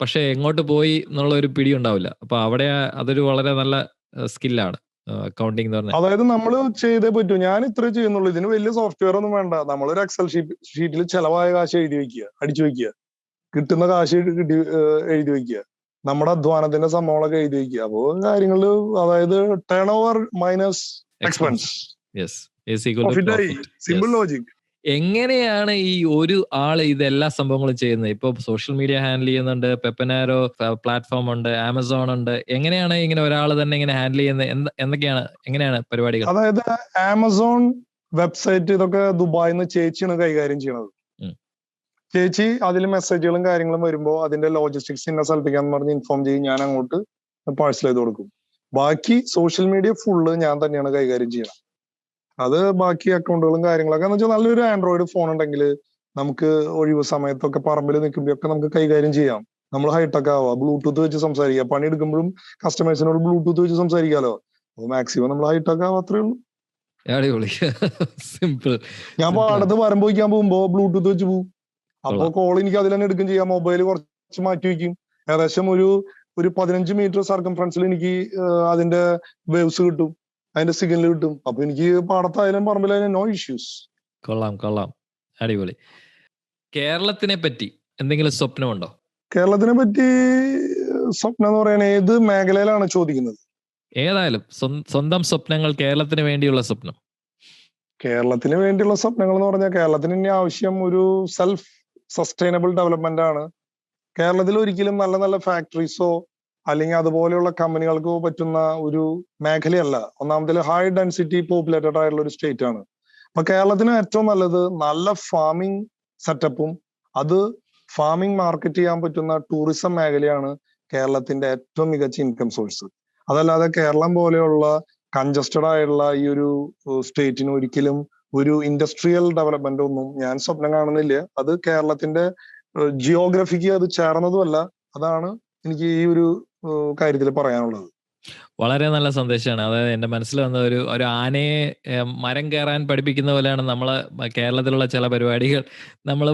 പക്ഷെ എങ്ങോട്ട് പോയി എന്നുള്ള ഒരു പിടി ഉണ്ടാവില്ല. അപ്പൊ അവിടെ അതൊരു വളരെ നല്ല സ്കില്ലാണ് അക്കൗണ്ടിങ് എന്ന് പറഞ്ഞാൽ. അതായത് നമ്മൾ ചെയ്തേ പറ്റൂ. ഞാൻ ഇത്രേ ചെയ്യുന്നുള്ളൂ. ഇതിന് വലിയ സോഫ്റ്റ്വെയർ ഒന്നും വേണ്ട. നമ്മളൊരു എക്സൽ ഷീറ്റിൽ ചെലവായ കാശ് എഴുതി വെക്കുക, അടിച്ചു വെക്കുക, കിട്ടുന്ന കാശ് എഴുതി വെക്കുക, നമ്മുടെ അധ്വാനത്തിന്റെ സംഭവങ്ങളൊക്കെ എഴുതി വെക്കുക. അപ്പോ കാര്യങ്ങള്, അതായത് turn over minus expense, simple logic. എങ്ങനെയാണ് ഈ ഒരു ആള് ഇതെല്ലാ സംഭവങ്ങളും ചെയ്യുന്നത്? ഇപ്പൊ സോഷ്യൽ മീഡിയ ഹാൻഡിൽ ചെയ്യുന്നുണ്ട്, പെപ്പനാരോ പ്ലാറ്റ്ഫോം ഉണ്ട്, ആമസോൺ ഉണ്ട്. എങ്ങനെയാണ് ഇങ്ങനെ ഒരാൾ തന്നെ ഇങ്ങനെ ഹാൻഡിൽ ചെയ്യുന്നത്? എങ്ങനെയാണ് പരിപാടികൾ? അതായത് ആമസോൺ വെബ്സൈറ്റ് ഇതൊക്കെ ദുബായിൽ നിന്ന് ചേച്ചിയാണ് കൈകാര്യം ചെയ്യണത്. ചേച്ചി അതിൽ മെസ്സേജുകളും കാര്യങ്ങളും വരുമ്പോൾ അതിന്റെ ലോജിസ്റ്റിക്സ് ഇന്ന സ്ഥലത്തേക്കാന്ന് പറഞ്ഞ് ഇൻഫോം ചെയ്യും. ഞാൻ അങ്ങോട്ട് പാഴ്സൽ ചെയ്ത് കൊടുക്കും. ബാക്കി സോഷ്യൽ മീഡിയ ഫുള്ള് ഞാൻ തന്നെയാണ് കൈകാര്യം ചെയ്യണം. അത് ബാക്കി അക്കൗണ്ടുകളും കാര്യങ്ങളൊക്കെ എന്ന് വെച്ചാൽ നല്ലൊരു ആൻഡ്രോയിഡ് ഫോൺ ഉണ്ടെങ്കിൽ നമുക്ക് ഒഴിവ് സമയത്തൊക്കെ പറമ്പിൽ നിൽക്കുമ്പോഴൊക്കെ നമുക്ക് കൈകാര്യം ചെയ്യാം. നമ്മൾ ഹൈടെക് ആവാം, ബ്ലൂടൂത്ത് വെച്ച് സംസാരിക്കാം. പണിയെടുക്കുമ്പോഴും കസ്റ്റമേഴ്സിനോട് ബ്ലൂടൂത്ത് വെച്ച് സംസാരിക്കാമല്ലോ. അപ്പൊ മാക്സിമം നമ്മൾ ഹൈടെക് ആവാം, അത്രേ ഉള്ളൂ. സിമ്പിൾ. ഞാൻ പാടത്ത് മരം പോയിക്കാൻ പോകുമ്പോ ബ്ലൂടൂത്ത് വെച്ച് പോകും. അപ്പൊ കോൾ എനിക്ക് അതിൽ തന്നെ എടുക്കും ചെയ്യാം. മൊബൈൽ കുറച്ച് മാറ്റി വെക്കും. ഏകദേശം ഒരു 15 മീറ്റർ സർക്കംഫറൻസിൽ എനിക്ക് അതിന്റെ വേവ്സ് കിട്ടും. അതിന്റെ സിഗ്നൽ കിട്ടും. അപ്പൊ എനിക്ക് പാടത്തായാലും പറമ്പിലായാലും നോ ഇഷ്യൂസ്. കൊള്ളാം, അടിപൊളി. കേരളത്തിനെ പറ്റി എന്തെങ്കിലും സ്വപ്നമുണ്ടോ? കേരളത്തിനെ പറ്റി സ്വപ്നം എന്ന് പറയാൻ ഏത് മേഖലയിലാണ് ചോദിക്കുന്നത്? ഏതായാലും സ്വന്തം സ്വപ്നങ്ങൾ, കേരളത്തിന് വേണ്ടിയുള്ള സ്വപ്നം. കേരളത്തിന് വേണ്ടിയുള്ള സ്വപ്നങ്ങൾ എന്ന് പറഞ്ഞാൽ കേരളത്തിന് ഇനി ആവശ്യം ഒരു സെൽഫ് സസ്റ്റൈനബിൾ ഡെവലപ്മെന്റ് ആണ്. കേരളത്തിൽ ഒരിക്കലും നല്ല നല്ല ഫാക്ടറീസോ അല്ലെങ്കിൽ അതുപോലെയുള്ള കമ്പനികൾക്കോ പറ്റുന്ന ഒരു മേഖലയല്ല. ഒന്നാമതിൽ ഹൈ ഡെൻസിറ്റി പോപ്പുലേറ്റഡ് ആയിട്ടുള്ള ഒരു സ്റ്റേറ്റ് ആണ്. അപ്പൊ കേരളത്തിന് ഏറ്റവും നല്ലത് നല്ല ഫാമിംഗ് സെറ്റപ്പും അത് ഫാമിംഗ് മാർക്കറ്റ് ചെയ്യാൻ പറ്റുന്ന ടൂറിസം മേഖലയാണ് കേരളത്തിന്റെ ഏറ്റവും മികച്ച ഇൻകം സോഴ്സ്. അതല്ലാതെ കേരളം പോലെയുള്ള കൺജസ്റ്റഡ് ആയിട്ടുള്ള ഈ ഒരു സ്റ്റേറ്റിന് ഒരിക്കലും ഒരു ഇൻഡസ്ട്രിയൽ ഡെവലപ്മെന്റ് ഒന്നും ഞാൻ സ്വപ്നം കാണുന്നില്ല. അത് കേരളത്തിന്റെ ജിയോഗ്രഫിക്ക് അത് ചേർന്നതുമല്ല. അതാണ് എനിക്ക് ഈ ഒരു കാര്യത്തിൽ പറയാനുള്ളത്. വളരെ നല്ല സന്ദേശമാണ്. അതായത് എന്റെ മനസ്സിൽ വന്ന ഒരു ആനയെ മരം കയറാൻ പഠിപ്പിക്കുന്ന പോലെയാണ് നമ്മള് കേരളത്തിലുള്ള ചില പരിപാടികൾ. നമ്മൾ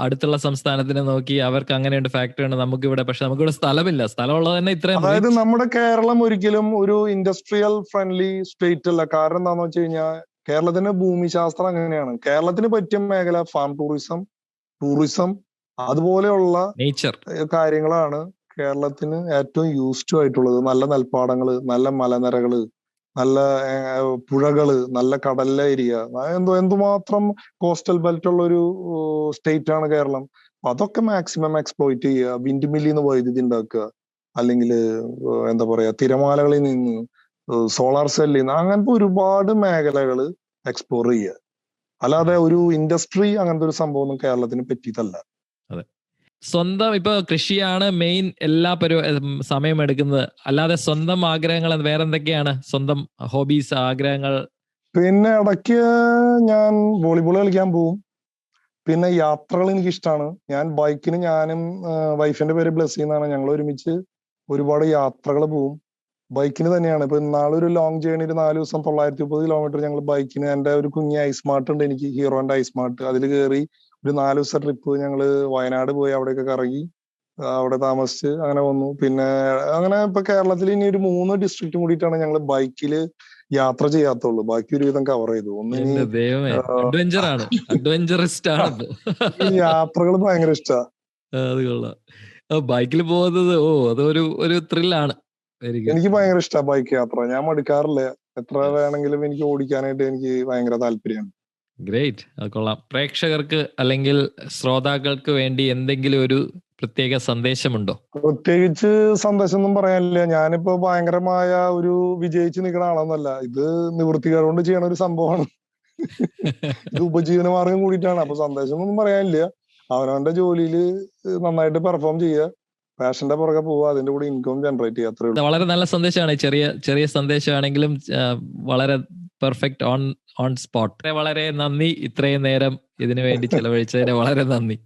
അടുത്തുള്ള സംസ്ഥാനത്തിനെ നോക്കി അവർക്ക് അങ്ങനെയുണ്ട് ഫാക്ടറി ഉണ്ട്, നമുക്കിവിടെ പക്ഷെ നമുക്കിവിടെ സ്ഥലമില്ല. സ്ഥലമുള്ളത് തന്നെ ഇത്രയും. അതായത് നമ്മുടെ കേരളം ഒരിക്കലും ഒരു ഇൻഡസ്ട്രിയൽ ഫ്രണ്ട്ലി സ്റ്റേറ്റ് അല്ല. കാരണം എന്താണെന്ന് വെച്ച് കഴിഞ്ഞാൽ കേരളത്തിന്റെ ഭൂമിശാസ്ത്രം അങ്ങനെയാണ്. കേരളത്തിന് പറ്റിയ മേഖല ഫാം ടൂറിസം അതുപോലെയുള്ള നേച്ചർ കാര്യങ്ങളാണ് കേരളത്തിന് ഏറ്റവും യൂസ്ഡ് ആയിട്ടുള്ളത്. നല്ല നെൽപ്പാടങ്ങള്, നല്ല മലനിരകള്, നല്ല പുഴകള്, നല്ല കടലിലെ ഏരിയ, എന്തുമാത്രം കോസ്റ്റൽ ബെൽറ്റ് ഉള്ള ഒരു സ്റ്റേറ്റ് ആണ് കേരളം. അതൊക്കെ മാക്സിമം എക്സ്പ്ലോയിറ്റ് ചെയ്യുക. വിൻഡ് മില്ലിൽ നിന്ന് വൈദ്യുതി ഉണ്ടാക്കുക, അല്ലെങ്കിൽ എന്താ പറയാ തിരമാലകളിൽ നിന്ന്, സോളാർ സെല്ലിൽ നിന്ന്, അങ്ങനത്തെ ഒരുപാട് മേഖലകൾ എക്സ്പ്ലോർ ചെയ്യുക. അല്ലാതെ ഒരു ഇൻഡസ്ട്രി അങ്ങനത്തെ ഒരു സംഭവം ഒന്നും കേരളത്തിന് പറ്റിയതല്ല. അതെ, സ്വന്തം ഇപ്പൊ കൃഷിയാണ് മെയിൻ എല്ലാ സമയം എടുക്കുന്നത്. അല്ലാതെ സ്വന്തം ആഗ്രഹങ്ങൾ വേറെ എന്തൊക്കെയാണ്? സ്വന്തം ഹോബീസ്, ആഗ്രഹങ്ങൾ? പിന്നെ ഇടയ്ക്ക് ഞാൻ വോളിബോൾ കളിക്കാൻ പോവും. പിന്നെ യാത്രകൾ എനിക്ക് ഇഷ്ടമാണ്. ഞാൻ ബൈക്കിന്, ഞാനും വൈഫിന്റെ പേര് ബ്ലെസ്സി എന്നാണ്, ഞങ്ങൾ ഒരുമിച്ച് ഒരുപാട് യാത്രകൾ പോവും. ബൈക്കിന് തന്നെയാണ്. ഇപ്പൊ ഇന്നാളൊരു ലോങ് ജേർണി, ഒരു 4 ദിവസം 930 കിലോമീറ്റർ ഞങ്ങൾ ബൈക്കിന്, എന്റെ ഒരു കുഞ്ഞ് ഐസ്മാർട്ട് ഉണ്ട് എനിക്ക്, ഹീറോന്റെ ഐസ്മാർട്ട്, അതിൽ കയറി ഒരു 4 ദിവസം ട്രിപ്പ് ഞങ്ങള് വയനാട് പോയി അവിടെയൊക്കെ കറങ്ങി, അവിടെ താമസിച്ച് അങ്ങനെ വന്നു. പിന്നെ അങ്ങനെ ഇപ്പൊ കേരളത്തിൽ ഇനി ഒരു 3 ഡിസ്ട്രിക്റ്റും കൂടിയിട്ടാണ് ഞങ്ങൾ ബൈക്കില് യാത്ര ചെയ്യാത്തുള്ളൂ. ബാക്കി ഒരുവിധം കവർ ചെയ്തു. യാത്രകൾ ഭയങ്കര ഇഷ്ടമാണ്. അത് കൊള്ളാം. ബൈക്കിൽ പോകുന്നത് അതൊരു ത്രില്ലാണ്. എനിക്ക് ഭയങ്കര ഇഷ്ടമാണ് ബൈക്ക് യാത്ര. ഞാൻ മടുക്കാറില്ല. എത്ര വേണമെങ്കിലും എനിക്ക് ഓടിക്കാനായിട്ട് എനിക്ക് ഭയങ്കര താല്പര്യമാണ്. ഗ്രേറ്റ്, അത് കൊള്ളാം. പ്രേക്ഷകർക്ക് അല്ലെങ്കിൽ ശ്രോതാക്കൾക്ക് വേണ്ടി എന്തെങ്കിലും ഒരു പ്രത്യേക സന്ദേശമുണ്ടോ? പ്രത്യേകിച്ച് സന്ദേശം ഒന്നും പറയാനില്ല. ഞാനിപ്പോ ഭയങ്കരമായ ഒരു വിജയിച്ച് നിൽക്കുന്ന ആളൊന്നല്ല. ഇത് നിവൃത്തികേട് കൊണ്ട് ചെയ്യണ ഒരു സംഭവമാണ്. ഇത് ഉപജീവന മാർഗം കൂടിയിട്ടാണ്. അപ്പൊ സന്ദേശം ഒന്നും പറയാനില്ല. അവനവന്റെ ജോലിയിൽ നന്നായിട്ട് പെർഫോം ചെയ്യുക, പാഷന്റെ പുറകെ പോവുക, അതിന്റെ കൂടെ ഇൻകം ജനറേറ്റ് ചെയ്യുക, അത്രേ ഉള്ളൂ. വളരെ നല്ല സന്ദേശമാണ്. ചെറിയ സന്ദേശമാണെങ്കിലും വളരെ പെർഫെക്റ്റ്, ഓൺ സ്പോട്ട്. വളരെ നന്ദി, ഇത്രയും നേരം ഇതിനു വേണ്ടി ചെലവഴിച്ചതിന് വളരെ നന്ദി.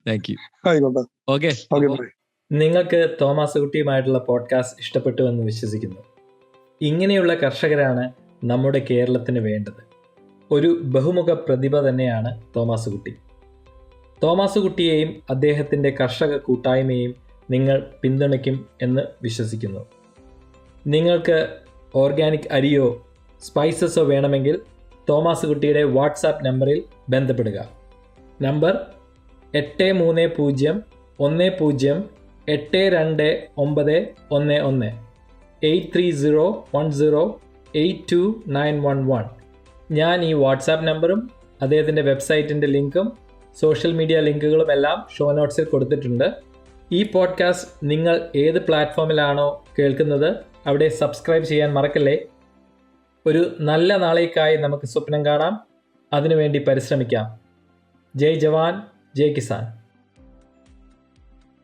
Thank you. ആയിക്കോട്ടെ. ഓക്കെ. നിങ്ങൾക്ക് തോമസ് കുട്ടിയുമായിട്ടുള്ള പോഡ്കാസ്റ്റ് ഇഷ്ടപ്പെട്ടു എന്ന് വിശ്വസിക്കുന്നു. ഇങ്ങനെയുള്ള കർഷകരാണ് നമ്മുടെ കേരളത്തിന് വേണ്ടത്. ഒരു ബഹുമുഖ പ്രതിഭ തന്നെയാണ് തോമസ് കുട്ടി. തോമസ് കുട്ടിയെയും അദ്ദേഹത്തിൻ്റെ കർഷക കൂട്ടായ്മയെയും നിങ്ങൾ പിന്തുണയ്ക്കും എന്ന് വിശ്വസിക്കുന്നു. നിങ്ങൾക്ക് ഓർഗാനിക് അരിയോ സ്പൈസസോ വേണമെങ്കിൽ തോമസ് കുട്ടിയുടെ വാട്സാപ്പ് നമ്പറിൽ ബന്ധപ്പെടുക. നമ്പർ 8301082911 8301082911. ഞാൻ ഈ വാട്സാപ്പ് നമ്പറും അദ്ദേഹത്തിൻ്റെ വെബ്സൈറ്റിൻ്റെ ലിങ്കും സോഷ്യൽ മീഡിയ ലിങ്കുകളും എല്ലാം ഷോ നോട്ട്സിൽ കൊടുത്തിട്ടുണ്ട്. ഈ പോഡ്കാസ്റ്റ് നിങ്ങൾ ഏത് പ്ലാറ്റ്ഫോമിലാണോ കേൾക്കുന്നത് അവിടെ സബ്സ്ക്രൈബ് ചെയ്യാൻ മറക്കല്ലേ. ഒരു നല്ല നാളേക്കായി നമുക്ക് സ്വപ്നം കാണാം, അതിനുവേണ്ടി പരിശ്രമിക്കാം. ജയ് ജവാൻ, ജയ് കിസാൻ.